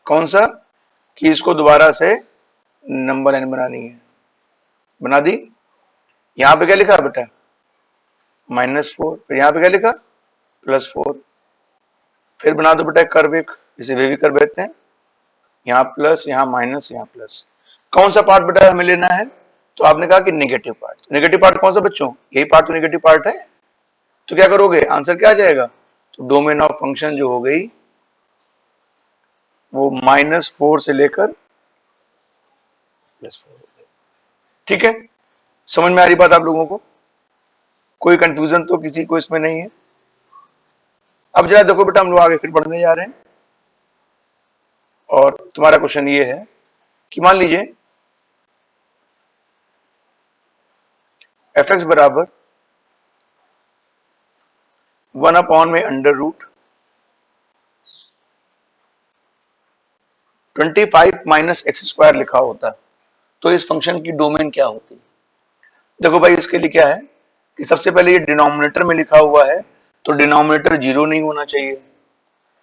[SPEAKER 1] कौन सा, कि इसको दोबारा से नंबर लाइन बनानी है, बना दी। यहां पे क्या लिखा बेटा, -4, फिर यहां पे क्या लिखा, +4। फिर बना दो बेटा कर्व एक, जिसे वे भी कर्व कहते हैं, यहाँ प्लस, यहाँ माइनस, यहाँ प्लस। कौन सा पार्ट बेटा हमें लेना है, तो आपने कहा कि नेगेटिव पार्ट। नेगेटिव पार्ट कौन सा बच्चों, यही पार्ट तो नेगेटिव पार्ट है। तो क्या करोगे, आंसर क्या आ जाएगा, तो डोमेन ऑफ फंक्शन जो हो गई वो -4 से लेकर +4 हो गई। ठीक है, समझ में आ रही बात आप लोगों को, कोई कंफ्यूजन तो किसी को इसमें नहीं है। अब जरा देखो बेटा, हम लोग आगे फिर बढ़ने जा रहे हैं और तुम्हारा क्वेश्चन ये है कि मान लीजिए f(x) बराबर 1 में under root 25 minus x square लिखा होता, तो इस फंक्शन की डोमेन क्या होती। देखो भाई, इसके लिए क्या है कि सबसे पहले ये डिनोमिनेटर में लिखा हुआ है, तो डिनोमिनेटर 0 नहीं होना चाहिए।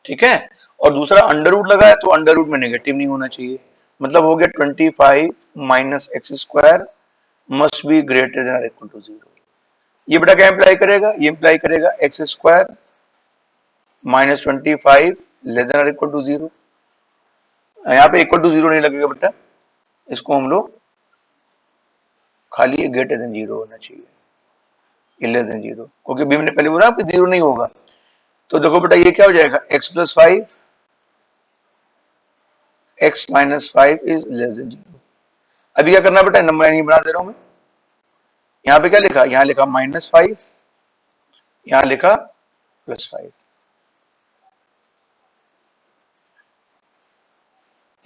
[SPEAKER 1] ठीक है, और दूसरा अंडर रूट लगा है तो अंडर रूट में नेगेटिव नहीं होना चाहिए। मतलब हो गया 25 minus x square must be greater than equal to 0। ये बेटा क्या इंप्लाई करेगा, ये इंप्लाई करेगा x square -25 less than equal to 0। यहाँ पे इक्वल टू 0 नहीं लगेगा बेटा, इसको हम लोग खाली ग्रेटर देन 0 होना चाहिए, लेस देन 0, क्योंकि भी मैंने पहले बोला कि 0 नहीं होगा। तो देखो बेटा ये क्या हो जाएगा, x+5 x-5 is less than 0। अभी क्या करना बेटा, नंबर लाइन बना दे रहा हूं मैं। यहाँ पे क्या लिखा, यहाँ लिखा -5, यहाँ लिखा +5,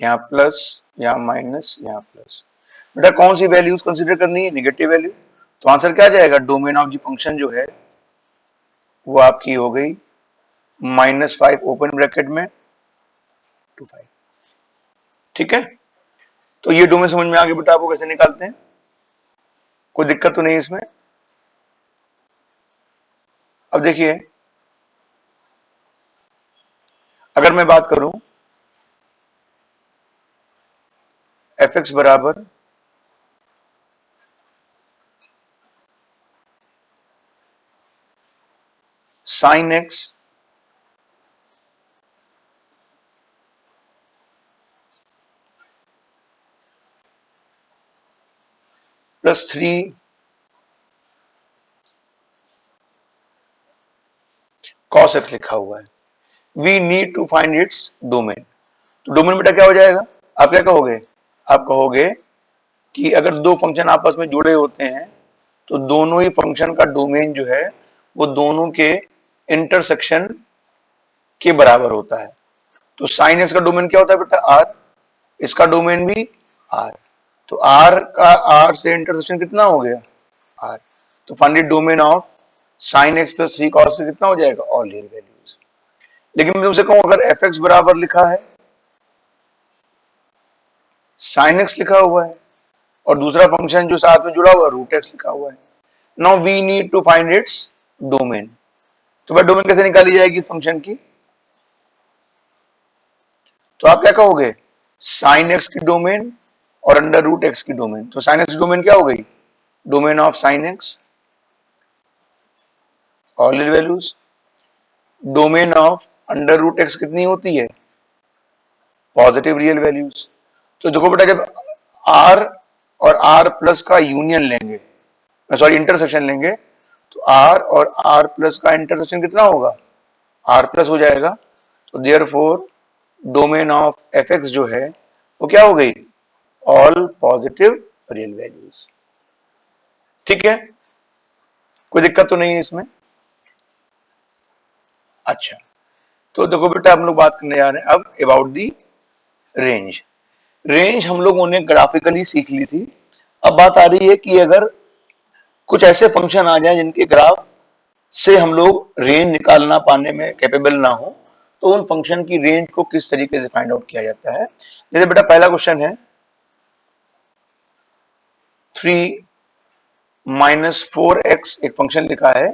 [SPEAKER 1] यहाँ प्लस, यहाँ माइनस, यहाँ प्लस। बेटा कौन सी वैल्यूज कंसीडर करनी है, नेगेटिव वैल्यू। तो आंसर क्या जाएगा, डोमेन ऑफ द फंक्शन जो है वो आपकी हो गई -5 ओपन ब्रैकेट में टू 5। ठीक है, तो ये डोमेन समझ में आ गया बेटा आपको कैसे निकालते हैं, कोई दिक्कत तो नहीं इसमें। अब देखिए, अगर मैं बात करूं एफ एक्स बराबर sine x plus 3 cos x लिखा हुआ है। We need to find its domain. तो डोमेन बेटा क्या हो जाएगा, आप क्या कहोगे, आप कहोगे कि अगर दो फंक्शन आपस में जुड़े होते हैं तो दोनों ही फंक्शन का डोमेन जो है वो दोनों के इंटरसेक्शन के बराबर होता है। तो साइन एक्स का डोमेन क्या होता है बेटा, आर, इसका डोमेन भी आर। तो आर का आर से इंटरसेक्शन कितना हो गया, आर। तो find it domain of sine x plus 3 cos से कितना हो जाएगा, ऑल रियल वैल्यूज। लेकिन मैं तुमसे कहूं अगर एफ एक्स बराबर लिखा है, साइन एक्स लिखा हुआ है और दूसरा फंक्शन जो साथ में जुड़ा हुआ है रूट एक्स लिखा हुआ है, now we need to find its domain. तो वह डोमेन कैसे निकाली जाएगी इस फंक्शन की, तो आप क्या कहोगे, साइन एक्स की डोमेन और अंडर रूट एक्स की डोमेन। तो साइन एक्स की डोमेन क्या हो गई, domain of sine x all real values. Domain of under root x कितनी होती है, पॉजिटिव रियल वैल्यूज। तो देखो बेटा, जब आर और आर प्लस का यूनियन लेंगे, सॉरी इंटरसेक्शन लेंगे, तो आर और आर प्लस का इंटरसेक्शन कितना होगा, आर प्लस हो जाएगा। तो therefore domain of F x जो है वो क्या हो गई, ऑल पॉजिटिव रियल वैल्यूज। ठीक है, कोई दिक्कत तो नहीं है इसमें। अच्छा, तो देखो बेटा हम लोग बात करने जा रहे हैं अब अबाउट दी रेंज। रेंज हम लोगों ने ग्राफिकली सीख ली थी। अब बात आ रही है कि अगर कुछ ऐसे फंक्शन आ जाए जिनके ग्राफ से हम लोग रेंज निकालना पाने में कैपेबल ना हो, तो उन फंक्शन की रेंज को किस तरीके से फाइंड आउट किया जाता है। जैसे बेटा पहला क्वेश्चन है 3 - 4x एक फंक्शन लिखा है,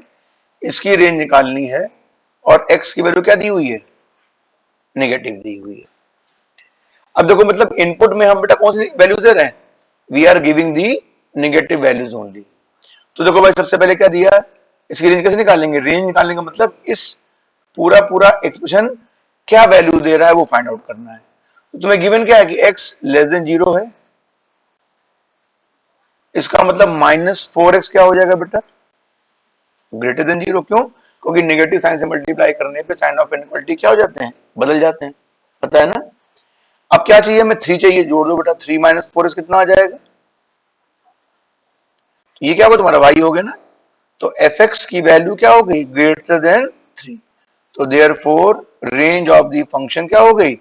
[SPEAKER 1] इसकी रेंज निकालनी है और x की वैल्यू क्या दी हुई है, नेगेटिव दी हुई है। अब देखो मतलब इनपुट में हम बेटा कौन सी वैल्यू दे रहे हैं, we are giving the negative values only. तो देखो भाई सबसे पहले क्या दिया, इसकी रेंज कैसे निकालेंगे, रेंज निकालने का मतलब इस पूरा पूरा एक्सप्रेशन क्या वैल्यू दे रहा है वो फाइंड आउट करना है। तो तुम्हें गिवन क्या है कि x लेस देन 0 है, इसका मतलब -4x क्या हो जाएगा बेटा, ग्रेटर देन 0। क्यों, क्योंकि नेगेटिव साइन से मल्टीप्लाई करने पे साइन ऑफ इनइक्वालिटी क्या हो जाते हैं, बदल जाते हैं, पता है ना। अब क्या चाहिए, हमें 3 चाहिए, जोड़ दो बेटा, 3 - 4x कितना आ जाएगा, ये क्या होगा तुम्हारा y हो गया ना। तो एफ एक्स की वैल्यू क्या हो गई, ग्रेटर देन 3। तो therefore range of the function क्या हो गई,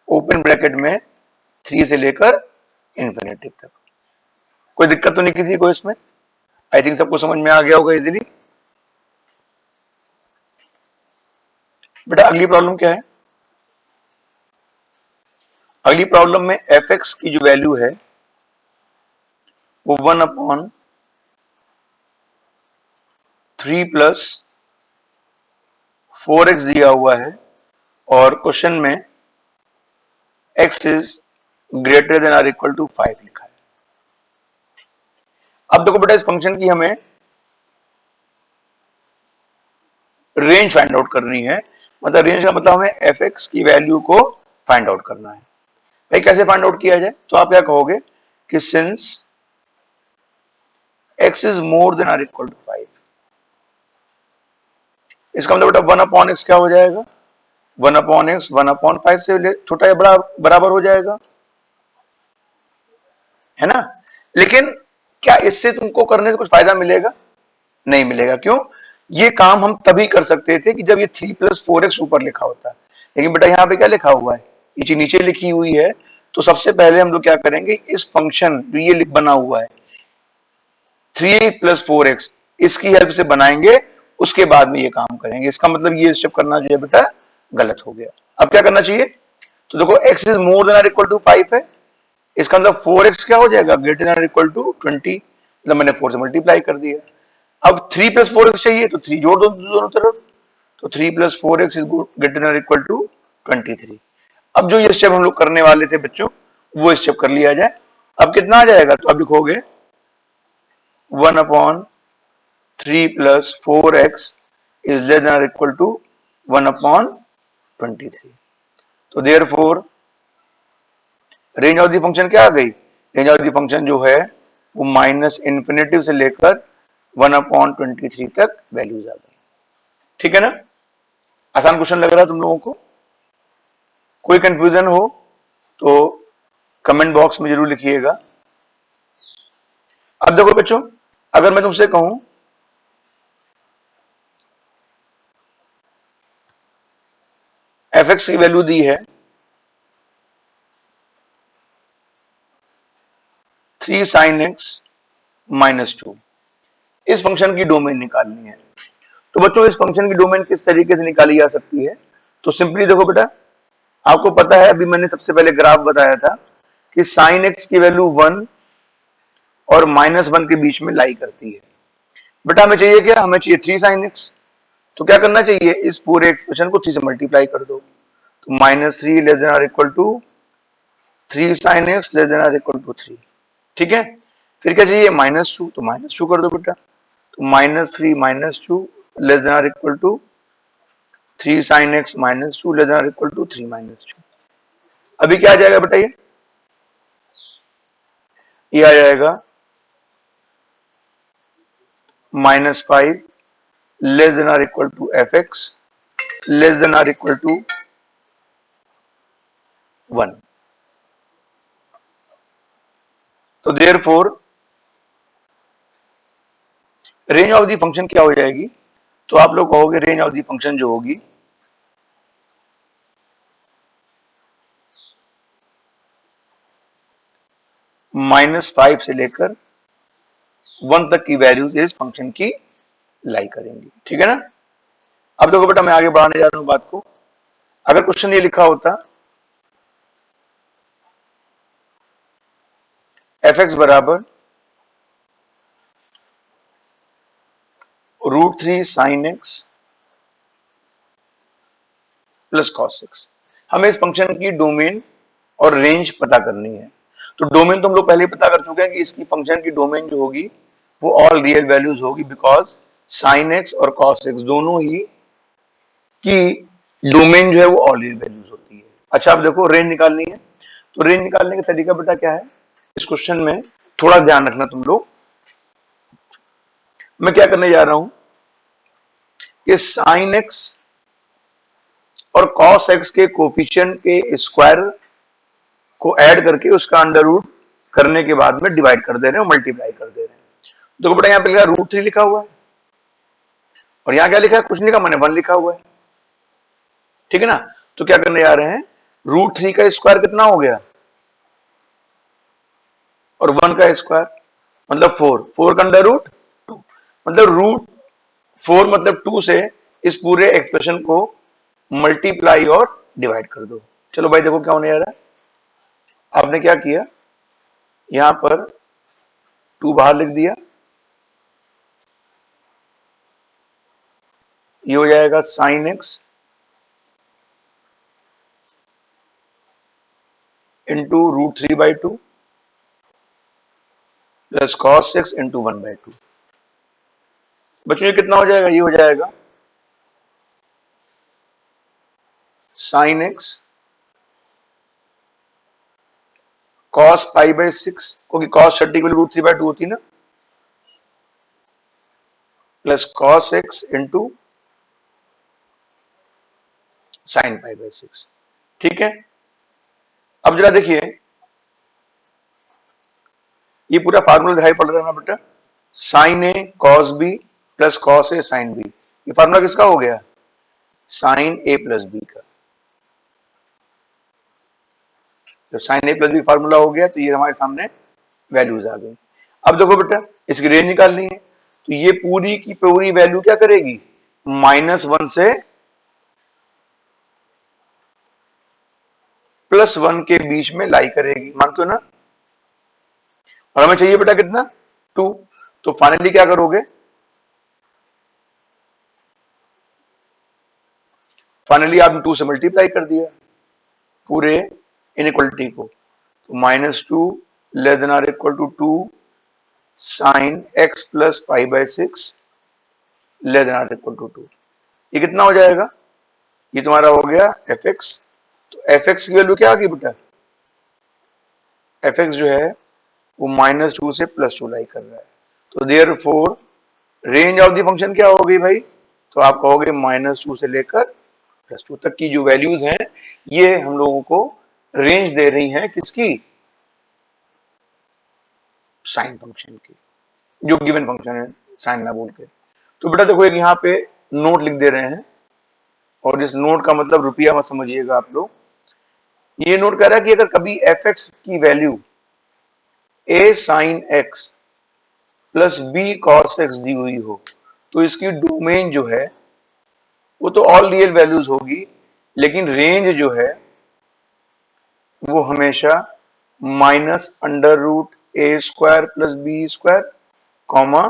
[SPEAKER 1] ओपन ब्रैकेट में 3 से लेकर इंफिनिटी तक। कोई दिक्कत तो नहीं किसी को इसमें, आई थिंक सबको समझ में आ गया होगा इजीली। बेटा अगली प्रॉब्लम क्या है, अगली प्रॉब्लम में एफ एक्स की जो वैल्यू है वो 1/3 + 4x दिया हुआ है और क्वेश्चन में x is greater than or equal to 5 लिखा है। अब देखो बेटा इस फंक्शन की हमें रेंज फाइंड आउट करनी है, मतलब रेंज का मतलब हमें एफ एक्स की वैल्यू को फाइंड आउट करना है। भाई कैसे फाइंड आउट किया जाए, तो आप क्या कहोगे कि since x is more than or equal to 5, इसका मतलब बेटा 1/x क्या हो जाएगा, 1/x 1/5 से छोटा या बड़ा बराबर हो जाएगा, है ना। लेकिन क्या इससे तुमको करने से कुछ फायदा मिलेगा, नहीं मिलेगा। क्यों, ये काम हम तभी कर सकते थे कि जब ये 3 + 4x ऊपर लिखा होता है। लेकिन बेटा यहाँ पे क्या लिखा हुआ है, ये चीज नीचे लिखी हुई है। तो सबसे पहले हम लोग क्या करेंगे, इस फंक्शन जो ये बना हुआ है 3 + 4x, इसकी हेल्प से बनाएंगे, उसके बाद में ये काम करेंगे। इसका मतलब ये स्टेप करना जो है बेटा गलत हो गया। अब क्या करना चाहिए, तो देखो x is more than or equal to 5 है, इसका मतलब 4x क्या हो जाएगा, greater than or equal to 20, मतलब मैंने 4 से मल्टीप्लाई कर दिया। अब 3 प्लस 4x चाहिए तो 3 जोड़ दो दोनों तरफ, तो 3 plus 4x is greater than equal to 23। अब जो ये स्टेप हम लोग करने वाले थे बच्चों, वो स्टेप कर लिया जाए। अब कितना आ जाएगा, तो अब लिखोगे 1/3 plus 4x is less than equal to 1/23। तो therefore range of the function क्या आ गई, रेंज ऑफ द फंक्शन जो है वो माइनस इंफिनिटी से लेकर 1/23 तक वैल्यूज आ गई। ठीक है ना, आसान क्वेश्चन लग रहा है तुम लोगों को? कोई कंफ्यूजन हो तो कमेंट बॉक्स में जरूर लिखिएगा। अब देखो बच्चों, अगर मैं तुमसे कहूं fx की वैल्यू दी है 3 sin x -2, इस फंक्शन की डोमेन निकालनी है। तो बच्चों इस फंक्शन की डोमेन किस तरीके से निकाली जा सकती है, तो सिंपली देखो बेटा, आपको पता है अभी मैंने सबसे पहले ग्राफ बताया था कि साइन एक्स की वैल्यू 1 और -1 के बीच में लाई करती है। बेटा हमें चाहिए क्या, हमें चाहिए 3 साइन एक्स। तो क्या करना चाहिए, इस पूरे एक्सप्रेशन को 3 से मल्टीप्लाई कर दो, तो -3 लेस देन और equal to 3 sine x less than और इक्वल टू 3। ठीक है, फिर क्या चाहिए, -2, तो -2 कर दो बेटा, तो -3 -2 लेस देन और equal to 3 sine x -2 less than और इक्वल टू 3 -2। अभी क्या आ जाएगा बेटा, ये आ जाएगा -5 लेस देन और equal to f x less than और इक्वल टू 1। तो therefore range of the function क्या हो जाएगी, तो आप लोग कहोगे रेंज ऑफ द फंक्शन जो होगी -5 से लेकर 1 तक की वैल्यूज इस फंक्शन की लाई करेंगी। ठीक है ना, अब देखो बेटा मैं आगे बढ़ाने जा रहा हूं बात को। अगर क्वेश्चन ये लिखा होता एफ एक्स बराबर √3 sine x plus cos x, हमें इस फंक्शन की डोमेन और रेंज पता करनी है। तो डोमेन तो हम लोग पहले ही पता कर चुके हैं कि इसकी फंक्शन की डोमेन जो होगी वो ऑल रियल वैल्यूज होगी, बिकॉज साइन एक्स और कॉस एक्स दोनों ही की डोमेन जो है वो ऑल रियल वैल्यूज होती है। अच्छा अब देखो रेंज निकालनी है, तो रेंज निकालने का तरीका बेटा क्या है, इस क्वेश्चन में थोड़ा ध्यान रखना तुम लोग। मैं क्या करने जा रहा हूं कि साइन एक्स और कॉस एक्स के कोफिशिएंट के स्क्वायर को ऐड करके उसका अंडर रूट करने के बाद में डिवाइड कर दे रहे हैं, मल्टीप्लाई कर दे रहे हैं। देखो बेटा यहाँ पे लिखा √3 लिखा हुआ है, और यहाँ क्या लिखा है, कुछ नहीं लिखा, मैंने 1 लिखा हुआ है। ठीक है ना, तो क्या करने जा रहे हैं, √3 का स्क्वायर कितना हो गया, और 1 का स्क्वायर मतलब 4 का अंडर रूट 2, मतलब √4 मतलब 2 से इस पूरे एक्सप्रेशन को मल्टीप्लाई और डिवाइड कर दो। चलो भाई देखो क्या होने जा रहा है, आपने क्या किया, यहां पर 2 बाहर लिख दिया, ये हो जाएगा sine x into √3/2 plus cos x into 1/2। बच्चों ये कितना हो जाएगा, ये हो जाएगा साइन एक्स कॉस π/6, क्योंकि कॉस 30 की वैल्यू √3/2 होती है ना, plus cos x into sine π/6। ठीक है, अब जरा देखिए ये पूरा फार्मूला दिखाई पड़ रहा है ना बेटा, sign A cos B plus cos A sine B, ये फार्मूला किसका हो गया, साइन ए प्लस बी का। जब साइन ए प्लस बी फार्मूला हो गया तो ये हमारे सामने वैल्यूज आ गई। अब देखो बेटा इसकी रेंज निकालनी है, तो ये पूरी की पूरी वैल्यू क्या करेगी, -1 से +1 के बीच में लाई करेगी, मानते हो ना, और हमें चाहिए बेटा कितना, 2। तो फाइनली क्या करोगे, फाइनली आपने 2 से मल्टीप्लाई कर दिया पूरे इनइक्वलिटी को, तो -2 less than or equal to 2 sine x plus pi by 6 less than or equal to 2। ये कितना हो जाएगा? ये तुम्हारा हो गया fx। तो fx की वैल्यू क्या आ गई बेटा? fx जो है वो -2 से +2 लाई कर रहा है, तो therefore range of the function क्या होगी भाई? तो आप कहोगे -2 से लेकर +2 तक की जो वैल्यूज हैं ये हम लोगों को रेंज दे रही हैं किसकी? साइन फंक्शन की, जो गिवन फंक्शन है साइन ना बोल के। तो बेटा देखो एक यहाँ पे नोट लिख दे रहे हैं, और इस नोट का मतलब रुपया मत समझिएगा आप लोग। ये नोट कह रहा है कि अगर कभी fx की value a sine x plus b cos x दी हुई हो तो इसकी डोमेन जो है वो तो ऑल रियल वैल्यूज होगी, लेकिन रेंज जो है वो हमेशा -√a² plus b², comma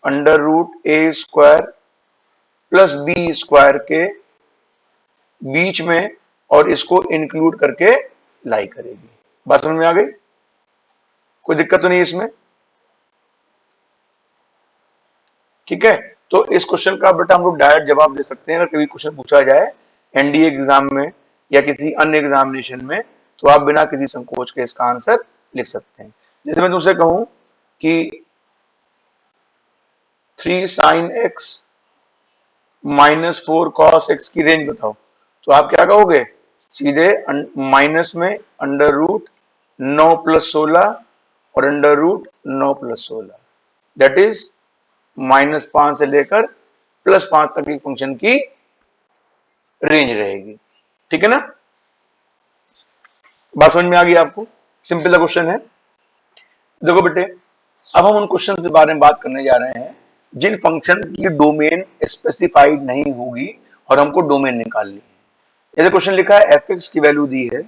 [SPEAKER 1] √a² plus b² के बीच में, और इसको इंक्लूड करके लाई करेगी। बात समझ में आ गई? कोई दिक्कत तो नहीं इसमें? ठीक है, तो इस क्वेश्चन का बेटा हम लोग डायरेक्ट जवाब दे सकते हैं। अगर कभी क्वेश्चन पूछा जाए एनडीए एग्जाम में या किसी अन्य एग्जामिनेशन में, तो आप बिना किसी संकोच के इसका आंसर लिख सकते हैं। जैसे मैं तुमसे कहूं कि 3 साइन x -4 cos x की रेंज बताओ, तो आप क्या कहोगे? सीधे माइनस में √9+16 और √9+16, दैट इज -5 से लेकर +5 तक की फंक्शन की रेंज रहेगी। ठीक है ना? बात समझ में आ गई आपको? सिंपल क्वेश्चन है। देखो बेटे, अब हम उन क्वेश्चन के बारे में बात करने जा रहे हैं जिन फंक्शन की डोमेन स्पेसिफाइड नहीं होगी और हमको डोमेन निकालनी है। जैसे क्वेश्चन लिखा है fx की वैल्यू दी है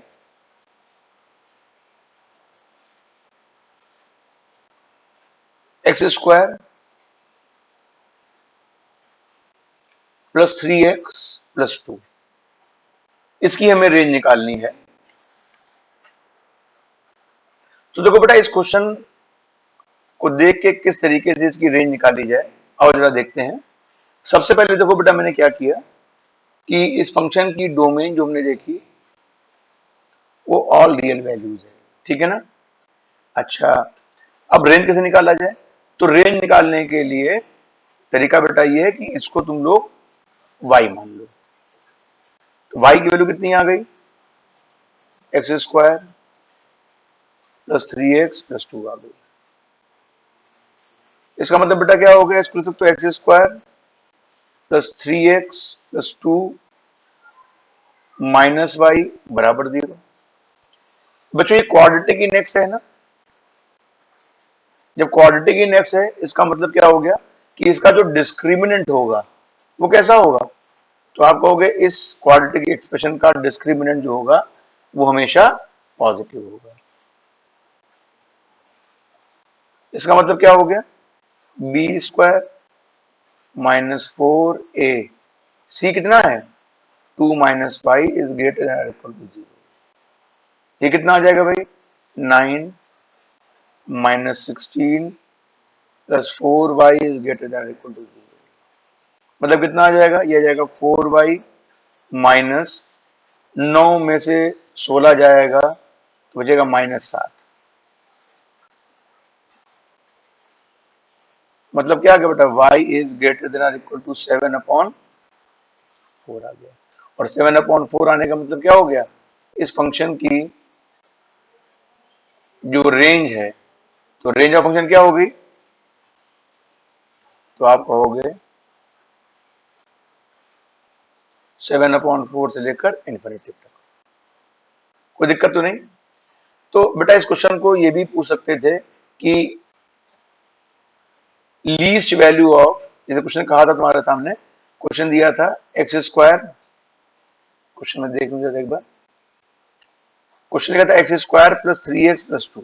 [SPEAKER 1] x² प्लस 3x प्लस 2, इसकी हमें रेंज निकालनी है। तो देखो बेटा, इस क्वेश्चन को देख के किस तरीके से इसकी रेंज निकाली जाए और जरा देखते हैं। सबसे पहले देखो बेटा, मैंने क्या किया कि इस फंक्शन की डोमेन जो हमने देखी वो ऑल रियल वैल्यूज है। ठीक है ना? अच्छा, अब रेंज कैसे निकाला जाए? तो रेंज निकालने के लिए तरीका बेटा ये है कि इसको तुम लोग y मान लो। तो y की वैल्यू कितनी आ गई? x² प्लस 3x प्लस 2 आ गई। इसका मतलब बेटा क्या हो गया? इसको लिख सकते हो x² plus 3x plus 2 minus y बराबर 0। बच्चों, ये क्वाड्रेटिक इंडेक्स है ना? जब क्वाड्रेटिक इंडेक्स है, इसका मतलब क्या हो गया कि इसका जो डिस्क्रिमिनेंट होगा वो कैसा होगा? तो आप कहोगे इस क्वाड्रेटिक एक्सप्रेशन का डिस्क्रिमिनेंट जो होगा वो हमेशा पॉजिटिव होगा। इसका मतलब क्या हो गया? b² -4a, c कितना है? 2 - 5 is greater than equal to 0। ये कितना आ जाएगा भाई? 9 -16 प्लस 4y is greater than equal to 0। मतलब कितना आ जाएगा? ये आ जाएगा 4y माइनस 9 में से 16 जाएगा तो बचेगा -7। मतलब क्या आ गया बेटा? y इज ग्रेटर देन और इक्वल टू 7/4 आ गया। और 7/4 आने का मतलब क्या हो गया? इस फंक्शन की जो रेंज है, तो रेंज ऑफ फंक्शन क्या होगी? तो आप कहोगे 7/4 से लेकर इन्फिनिटी तक। कोई दिक्कत तो नहीं? तो बेटा इस क्वेश्चन को ये भी पूछ सकते थे कि लीस्ट वैल्यू ऑफ, जैसे क्वेश्चन कहा था तुम्हारे सामने, क्वेश्चन दिया था x², क्वेश्चन में देख लीजिए एक बार। क्वेश्चन लिखा था x² प्लस 3x प्लस 2।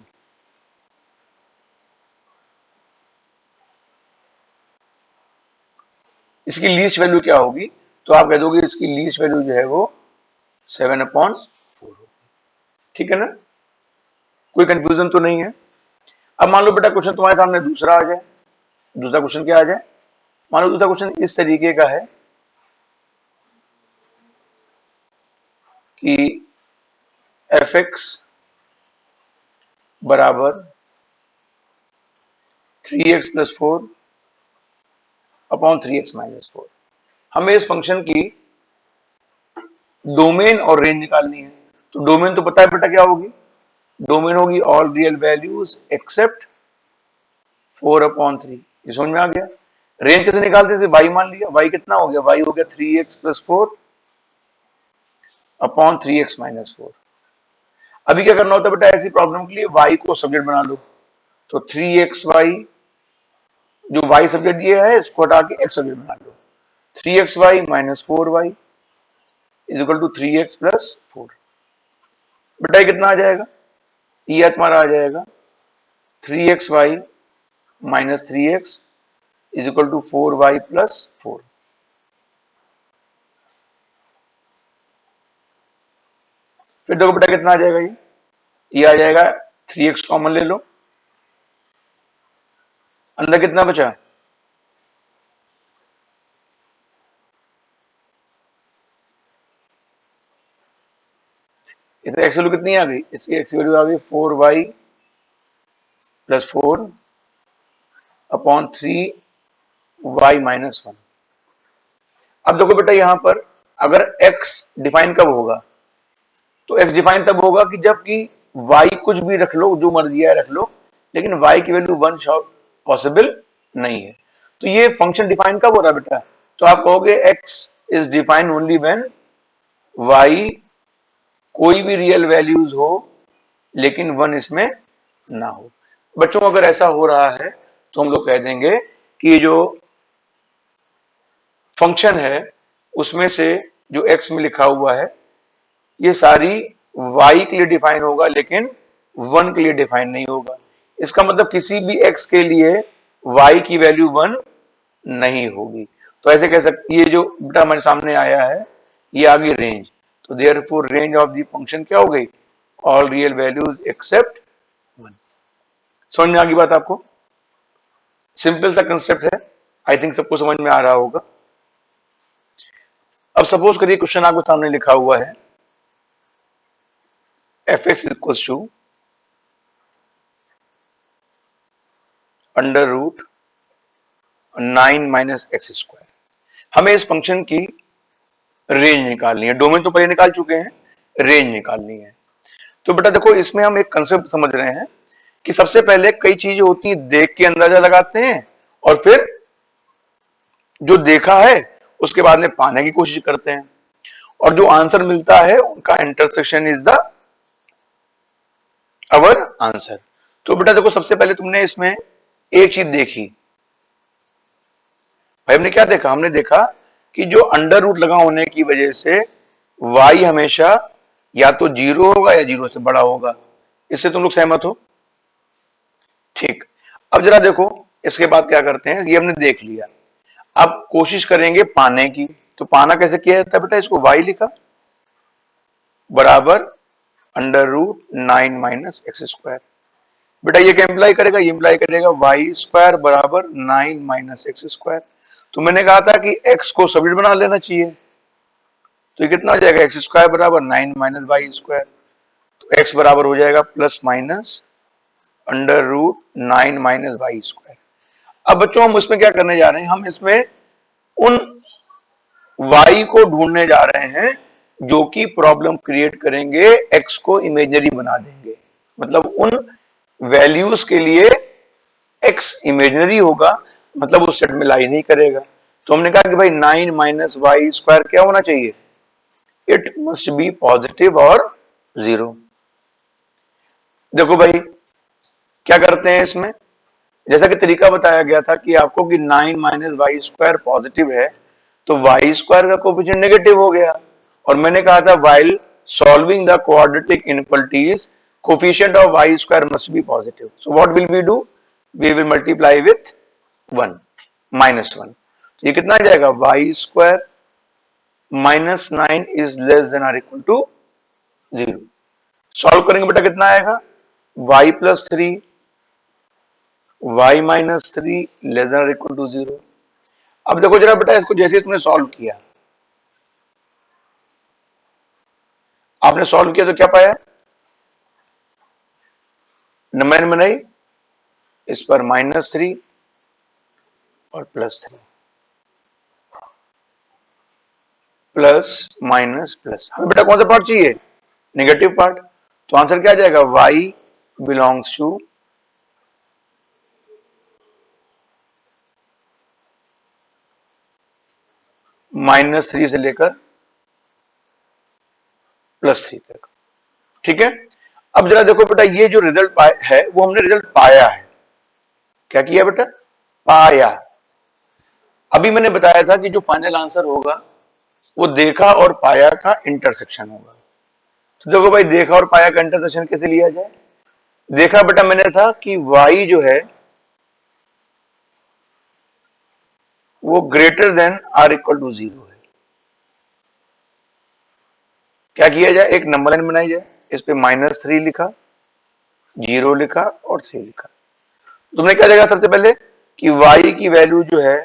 [SPEAKER 1] इसकी लीस्ट वैल्यू क्या होगी? तो आप कह दोगे इसकी लीस्ट वैल्यू जो है वो 7/4। ठीक है ना, कोई कंफ्यूजन तो नहीं है। अब मान लो बेटा क्वेश्चन तुम्हारे सामने दूसरा आ जाए। दूसरा क्वेश्चन क्या आ जाए? मान लो दूसरा क्वेश्चन इस तरीके का है कि f(x) बराबर 3x + 4 अपॉन 3x - 4। हमें इस फंक्शन की डोमेन और रेंज निकालनी है। तो डोमेन तो पता है बेटा क्या होगी? डोमेन होगी ऑल रियल वैल्यूज एक्सेप्ट 4/3। ये समझ में आ गया? रेंज कैसे निकालते थे? y मान लिया, y कितना हो गया? y हो गया 3x + 4 अपॉन 3x - 4। अभी क्या करना होता है बेटा ऐसी प्रॉब्लम के लिए? y को सब्जेक्ट बना लो। तो 3xy जो y सब्जेक्ट दिया है इसको हटा के x सब्जेक्ट बना लो। 3xy - 4y = 3x + 4। बेटा ये कितना आ जाएगा? ये तुम्हारा आ जाएगा 3xy - 3x = 4y + 4। फिर देखो बेटा कितना आ जाएगा? ये आ जाएगा 3x कॉमन ले लो, अंदर कितना बचा? इसे x वैल्यू कितनी आ गई? इसकी x वैल्यू आ गई 4y + 4 अपॉन 3y - 1। अब देखो बेटा यहां पर अगर x डिफाइन कब होगा? तो x डिफाइन तब होगा कि जब कि y कुछ भी रख लो, जो मर्जी है रख लो, लेकिन y की वैल्यू 1 पॉसिबल नहीं है। तो ये फंक्शन डिफाइन कब हो रहा है बेटा? तो आप कहोगे x is define only when y कोई भी रियल वैल्यूज हो लेकिन 1 इसमें ना हो। बच्चों अगर ऐसा हो रहा है तो हम लोग कह देंगे कि जो फंक्शन है उसमें से जो x में लिखा हुआ है ये सारी y के लिए डिफाइन होगा लेकिन 1 के लिए डिफाइन नहीं होगा। इसका मतलब किसी भी x के लिए y की वैल्यू 1 नहीं होगी। तो ऐसे कह सकते, ये जो बेटा हमारे सामने आया है ये आ गई रेंज। तो therefore range of the function क्या हो गई? All real values except 1। समझ में आ गई बात आपको? सिंपल सा कंसेप्ट है, आई थिंक सबको समझ में आ रहा होगा। अब सपोज करिए क्वेश्चन आपके सामने लिखा हुआ है f(x) = √9 - x²। हमें इस फंक्शन की रेंज निकालनी है। डोमेन तो पहले निकाल चुके हैं, रेंज निकालनी है। तो बेटा देखो इसमें हम एक कंसेप्ट समझ रहे हैं कि सबसे पहले कई चीजें होती हैं देख के अंदाजा लगाते हैं और फिर जो देखा है उसके बाद में पाने की कोशिश करते हैं और जो आंसर मिलता है उनका intersection is the our answer. तो बेटा देखो सबसे पहले तुमने इसमें एक चीज देखी भाई, हमने क्या देखा? हमने देखा कि जो अंडर रूट लगा होने की वजह से y हमेशा या तो 0 होगा या 0 से बड़ा होगा। इससे तुम लोग सहमत हो? ठीक। अब जरा देखो इसके बाद क्या करते हैं, ये हमने देख लिया। अब कोशिश करेंगे पाने की। तो पाना कैसे किया जाता है बेटा? इसको y लिखा बराबर √9 - x²। बेटा ये क्या इंप्लाई करेगा? ये इंप्लाई करेगा y² बराबर 9 - x²। तो मैंने कहा था कि x को सब्जेक्ट बना लेना चाहिए। तो ये कितना हो जाएगा? x² बराबर 9 - y²। तो x बराबर हो जाएगा प्लस माइनस √9 - y²। अब बच्चों हम उसमें क्या करने जा रहे हैं? हम इसमें उन y को ढूंढने जा रहे हैं जो कि प्रॉब्लम क्रिएट करेंगे, x को इमेजिनरी बना देंगे। मतलब उन वैल्यूज के लिए x इमेजिनरी होगा, मतलब उस सेट में लाई नहीं करेगा। तो हमने कहा कि भाई 9 - y² क्या होना चाहिए? इट मस्ट बी पॉजिटिव और 0। देखो भाई क्या करते हैं इसमें, जैसा कि तरीका बताया गया था कि आपको कि 9 - y² पॉजिटिव है तो y² का कोएफिशिएंट नेगेटिव हो गया। और मैंने कहा था while solving the quadratic inequalities coefficient of y² must be positive. So what will we do? We will multiply with 1 -1। तो ये कितना आ जाएगा? y² -9 is less than or equal to 0। Solve करेंगे बेटा कितना आएगा, y plus 3 y minus 3 less than or equal to 0। अब देखो जरा बेटा इसको जैसे तुमने सॉल्व किया, आपने सॉल्व किया तो क्या पाया, नंबर बनाई, इस पर -3 और +3, प्लस माइनस प्लस, हमें बेटा कौन सा पार्ट चाहिए, नेगेटिव पार्ट। तो आंसर क्या आ जाएगा, y बिलोंग्स टू -3 से लेकर +3 तक। ठीक है, अब जरा देखो बेटा ये जो रिजल्ट है वो हमने रिजल्ट पाया है, क्या किया बेटा, पाया। अभी मैंने बताया था कि जो फाइनल आंसर होगा वो देखा और पाया का इंटरसेक्शन होगा। तो देखो भाई देखा और पाया का इंटरसेक्शन कैसे लिया जाए, देखा बेटा मैंने था कि y जो है वो greater than or equal to 0 है। क्या किया जाए, एक नंबर लाइन बनाई जाए, इस पे -3 लिखा, 0 लिखा और 3 लिखा। तुमने क्या देखा सबसे पहले कि y की वैल्यू जो है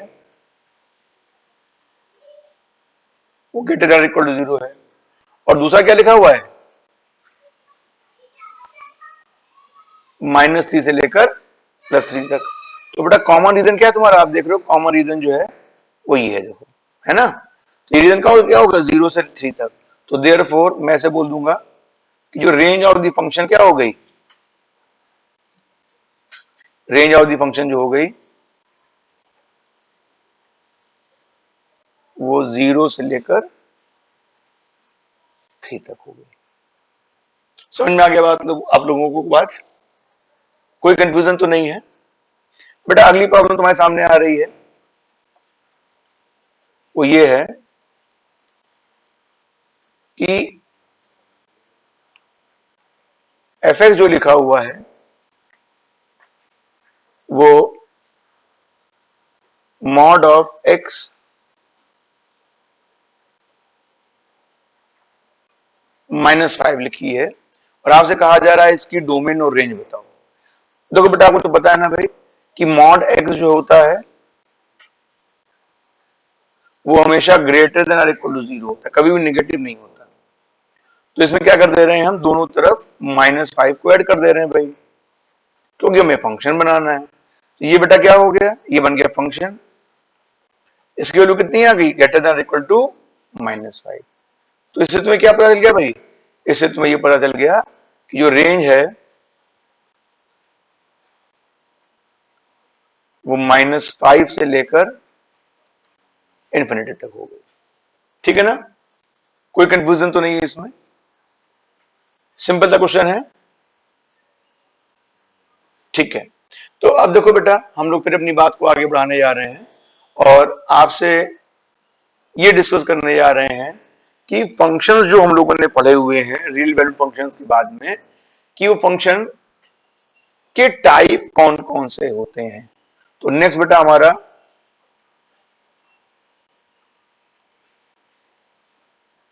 [SPEAKER 1] वो ग्रेटर देन इक्वल टू 0 है, और दूसरा क्या लिखा हुआ है, -3 से लेकर +3 तक। तो बेटा कॉमन रीजन क्या है तुम्हारा, आप देख रहे हो कॉमन रीजन जो है वो ये है, देखो है ना। तो ये रीजन क्या होगा, 0 से 3 तक। तो देयरफॉर मैं ऐसे बोल दूंगा कि जो रेंज ऑफ द फंक्शन क्या हो गई, रेंज ऑफ द फंक्शन जो हो गई वो 0 से लेकर 3 तक हो गई। समझ में आ गया बात, आप लोगों को बात, कोई कंफ्यूजन तो नहीं है। बेटा अगली प्रॉब्लम तुम्हारे सामने आ रही है, वो ये है कि fx जो लिखा हुआ है वो मॉड ऑफ x -5 लिखी है, और आपसे कहा जा रहा है इसकी डोमेन और रेंज बताओ। देखो बेटा आपको तो पता है ना भाई कि मॉड x जो होता है वो हमेशा greater than or equal to 0 होता है, कभी भी नेगेटिव नहीं होता। तो इसमें क्या कर दे रहे हैं हम, दोनों तरफ -5 को ऐड कर दे रहे हैं भाई, क्योंकि हमें फंक्शन बनाना है। तो ये बेटा क्या हो गया, ये बन गया फंक्शन, इसकी वैल्यू कितनी आ गई, ग्रेटर देन इक्वल टू -5। तो इससे तुम्हें क्या पता चल गया भाई, इससे तुम्हें ये पता चल गया कि जो रेंज है वो -5 से लेकर इन्फिनिटी तक हो गई। ठीक है ना, कोई कंफ्यूजन तो नहीं है इसमें, सिंपल सा क्वेश्चन है। ठीक है, तो अब देखो बेटा हम लोग फिर अपनी बात को आगे बढ़ाने जा रहे हैं, और आपसे ये डिस्कस करने जा रहे हैं कि फंक्शंस जो हम लोगों ने पढ़े हुए हैं रियल वैल्यू फंक्शंस के बाद में, कि वो फंक्शन के टाइप कौन कौन से होते हैं। तो नेक्स्ट बेटा हमारा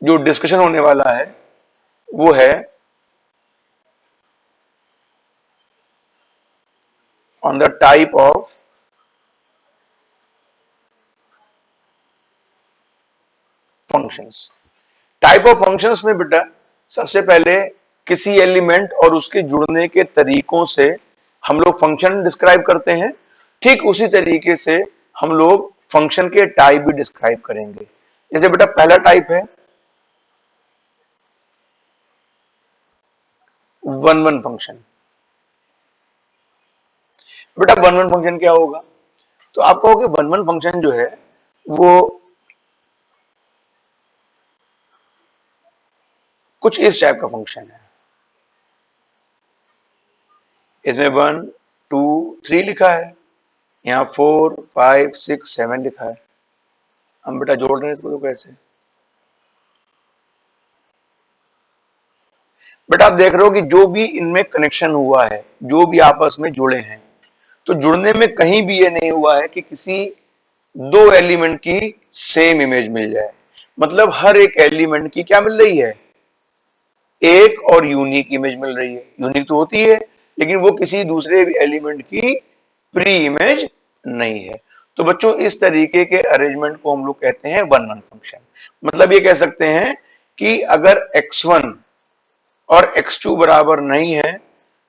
[SPEAKER 1] जो डिस्कशन होने वाला है वो है on the type of functions. Type of functions में बेटा सबसे पहले किसी एलिमेंट और उसके जुड़ने के तरीकों से हम लोग फंक्शन डिस्क्राइब करते हैं, ठीक उसी तरीके से हम लोग फंक्शन के टाइप भी डिस्क्राइब करेंगे। जैसे बेटा पहला टाइप है 1-1 फंक्शन। बेटा 1-1 फंक्शन क्या होगा, तो आप कहोगे 1-1 फंक्शन जो है वो कुछ इस टाइप का फंक्शन है, इसमें 1 2 3 लिखा है, यहाँ 4 5 6 7 लिखा है। हम बेटा जोड़ रहे हैं इसको, तो कैसे, बेटा आप देख रहे हो कि जो भी इनमें कनेक्शन हुआ है, जो भी आपस में जुड़े हैं, तो जुड़ने में कहीं भी ये नहीं हुआ है कि किसी दो एलिमेंट की सेम इमेज मिल जाए। मतलब हर एक एलिमेंट की क्या मिल रही है, एक और यूनिक इमेज मिल रही है। यूनिक तो होती है लेकिन वो किसी दूसरे एलिमेंट की प्री इमेज नहीं है। तो बच्चों इस तरीके के अरेंजमेंट को हम लोग कहते हैं वन वन फंक्शन। मतलब ये कह सकते हैं कि अगर x1 और x2 बराबर नहीं है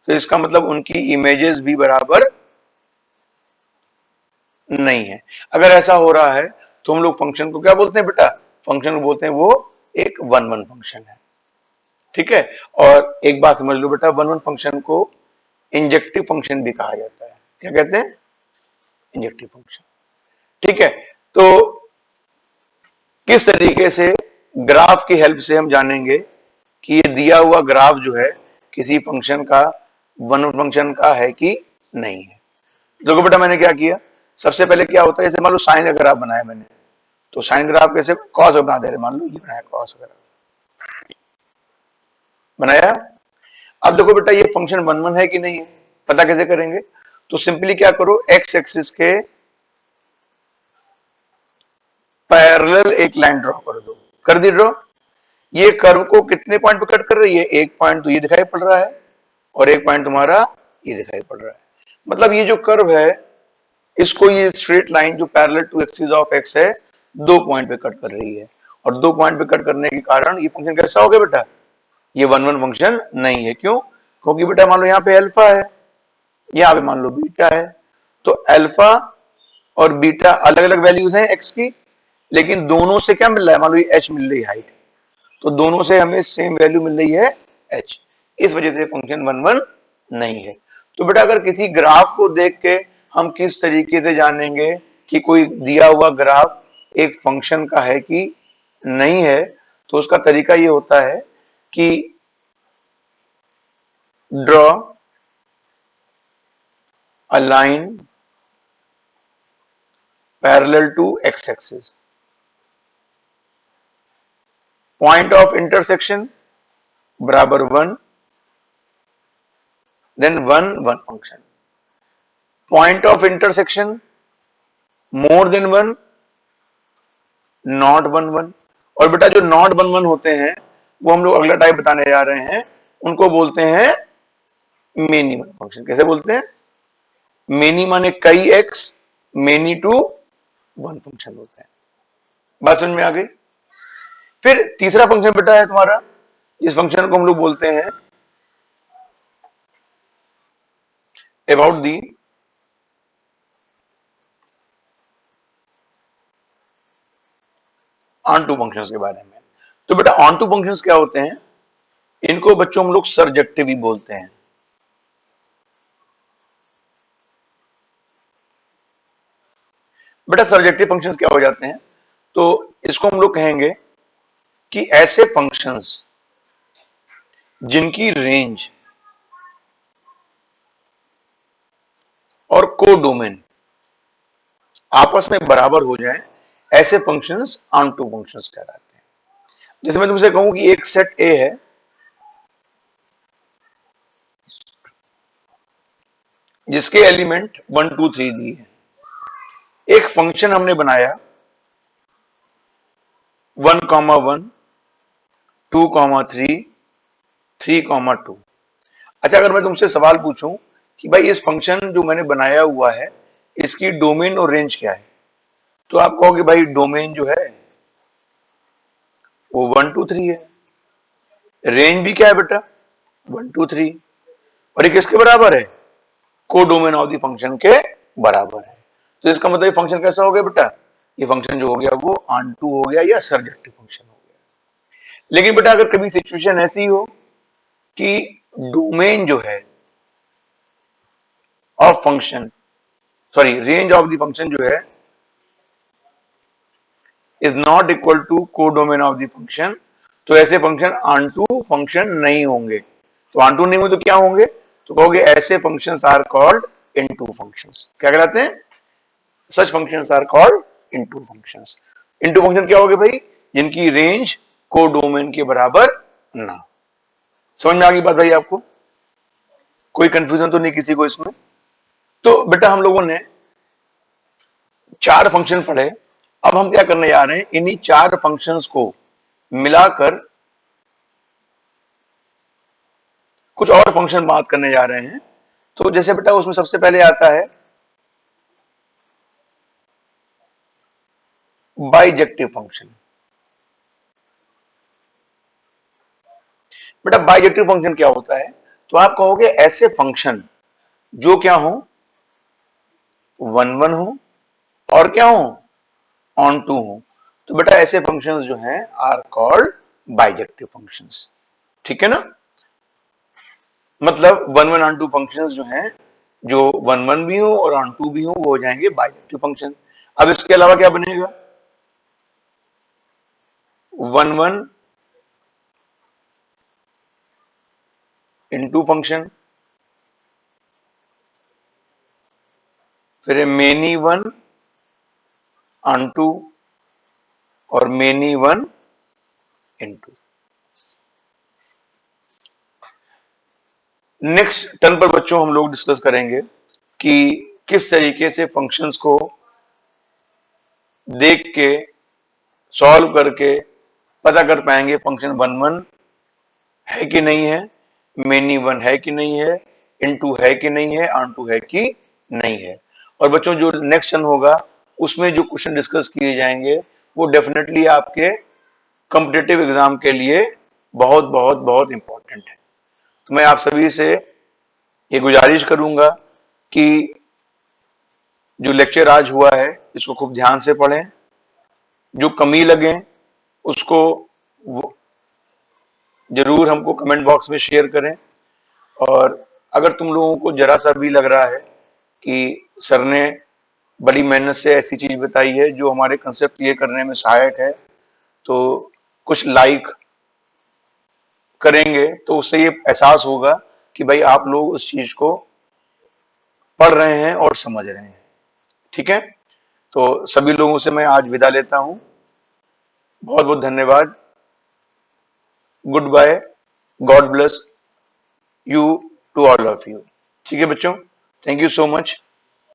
[SPEAKER 1] तो इसका मतलब उनकी इमेजेस भी बराबर नहीं है। अगर ऐसा हो रहा है तो हम लोग फंक्शन को क्या बोलते हैं बेटा, फंक्शन को बोलते हैं वो एक वन वन फंक्शन है। ठीक है। और एक बात समझ लो बेटा, वन वन फंक्शन को इंजेक्टिव फंक्शन भी कहा जाता है। क्या कहते हैं, इंजेक्टिव फंक्शन। ठीक है। तो किस तरीके से ग्राफ की हेल्प से हम जानेंगे कि ये दिया हुआ ग्राफ जो है किसी फंक्शन का वन वन फंक्शन का है कि नहीं है। देखो बेटा मैंने क्या किया, सबसे पहले क्या होता है, जैसे मान लो साइन का ग्राफ बनाया मैंने, तो साइन ग्राफ कैसे, कॉस बना दे रहे, मान लो ये बनाया कॉस ग्राफ बनाया। अब देखो बेटा ये फंक्शन वन वन है कि नहीं है, पता कैसे करेंगे, तो सिंपली क्या करो, एक्स एक्सिस के पैरेलल एक लाइन ड्रॉ कर दो। कर दी ड्रॉ। ये कर्व को कितने पॉइंट पे कट कर रही है, एक पॉइंट तो ये दिखाई पड़ रहा है और एक पॉइंट तुम्हारा ये दिखाई पड़ रहा है। मतलब ये जो कर्व है इसको, ये स्ट्रेट लाइन जो parallel to axis of x है, दो पॉइंट पे कट कर रही है। और दो पॉइंट पे कट करने के कारण ये फंक्शन कैसा हो गया बेटा, ये वन वन फंक्शन नहीं है। क्यों, क्योंकि बेटा मान लो यहाँ पे अल्फा है, यहाँ पे मान लो बीटा है, तो अल्फा और बीटा अलग अलग वैल्यूज हैं एक्स की, लेकिन दोनों से क्या मिल रहा है, मान लो ये एच मिल रही है हाइट, तो दोनों से हमें सेम वैल्यू मिल रही है एच। इस वजह से फंक्शन वन वन नहीं है। तो बेटा अगर किसी ग्राफ को देख के हम किस तरीके से जानेंगे कि कोई दिया हुआ ग्राफ एक फंक्शन का है कि नहीं है, तो उसका तरीका ये होता है कि draw a line parallel to x axis, point of intersection बराबर one, then one one function, point of intersection more than one, not one one. और बेटा जो नॉट वन वन होते हैं वो हम लोग अगला टाइप बताने जा रहे हैं, उनको बोलते हैं मेनी वन फंक्शन। कैसे बोलते हैं, मेनी माने कई x, many to one function होते हैं। बात समझ में आ गई। फिर तीसरा फंक्शन बेटा है तुम्हारा, इस फंक्शन को हम लोग बोलते हैं about the onto functions के बारे में। तो बेटा ऑन टू फंक्शंस क्या होते हैं, इनको बच्चों हम लोग सरजेक्टिव भी बोलते हैं। बेटा सरजेक्टिव फंक्शंस क्या हो जाते हैं, तो इसको हम लोग कहेंगे कि ऐसे फंक्शंस जिनकी रेंज और कोडोमेन आपस में बराबर हो जाए, ऐसे फंक्शंस ऑन टू फंक्शंस कहलाते हैं। जैसे मैं तुमसे कहूं कि एक सेट ए है जिसके एलिमेंट 1 2 3 दिए हैं, एक फंक्शन हमने बनाया 1,1 2,3 3,2। अच्छा अगर मैं तुमसे सवाल पूछूं कि भाई इस फंक्शन जो मैंने बनाया हुआ है इसकी डोमेन और रेंज क्या है, तो आप कहोगे भाई डोमेन जो है वो 1 2 3 है, रेंज भी क्या है बेटा 1 2 3, और ये किसके बराबर है, कोडोमेन ऑफ द फंक्शन के बराबर है। तो इसका मतलब ये फंक्शन कैसा हो गया बेटा, ये फंक्शन जो हो गया वो ऑन टू हो गया या सरजेक्टिव फंक्शन हो गया। लेकिन बेटा अगर कभी सिचुएशन ऐसी हो कि डोमेन जो है of function, sorry range of the function जो है is not equal to codomain of the function, तो ऐसे फंक्शन ऑन टू फंक्शन नहीं होंगे। तो ऑन टू नहीं होंगे तो क्या होंगे, तो कहोगे ऐसे functions are called into functions. क्या कहलाते हैं, such functions are called into functions. Into function क्या हो गए भाई, जिनकी रेंज कोडोमेन के बराबर ना। समझ में आ गई बात भाई आपको, कोई कंफ्यूजन तो नहीं किसी को इसमें। तो बेटा हम लोगों ने चार फंक्शन पढ़े, अब हम क्या करने जा रहे हैं, इन्हीं चार फंक्शंस को मिलाकर कुछ और फंक्शन बात करने जा रहे हैं। तो जैसे बेटा उसमें सबसे पहले आता है बाइजेक्टिव फंक्शन। बेटा बाइजेक्टिव फंक्शन क्या होता है, तो आप कहोगे ऐसे फंक्शन जो क्या हो, वन वन हो और क्या हो, ऑन टू हो। तो बेटा ऐसे फंक्शंस जो हैं आर कॉल्ड बाइजेक्टिव फंक्शंस। ठीक है ना, मतलब one one onto functions जो हैं, जो वन वन भी हो और ऑन टू भी हो, वो हो जाएंगे बाइजेक्टिव फंक्शन। अब इसके अलावा क्या बनेगा, वन वन इनटू फंक्शन, फिर मेनी वन ऑन टू और many one into. Next turn पर बच्चों हम लोग डिस्कस करेंगे कि किस तरीके से फंक्शंस को देख के सॉल्व करके पता कर पाएंगे फंक्शन वन वन है कि नहीं है, मेनी वन है कि नहीं है, इनटू है कि नहीं है, ऑन टू है कि नहीं है। और बच्चों जो नेक्स्ट टर्न होगा उसमें जो क्वेश्चन डिस्कस किए जाएंगे वो डेफिनेटली आपके कॉम्पिटिटिव एग्जाम के लिए बहुत बहुत बहुत इंपॉर्टेंट है। तो मैं आप सभी से ये गुजारिश करूंगा कि जो लेक्चर आज हुआ है इसको खूब ध्यान से पढ़ें, जो कमी लगे उसको जरूर हमको कमेंट बॉक्स में शेयर करें। और अगर तुम लोगों को जरा सा भी लग रहा है कि सर ने बड़ी मेहनत से ऐसी चीज बताई है जो हमारे कंसेप्ट क्लियर करने में सहायक है, तो कुछ लाइक करेंगे तो उससे ये एहसास होगा कि भाई आप लोग उस चीज को पढ़ रहे हैं और समझ रहे हैं। ठीक है, तो सभी लोगों से मैं आज विदा लेता हूं। बहुत बहुत धन्यवाद। Good bye, god bless you to all of you. ठीक है बच्चों, थैंक यू सो मच।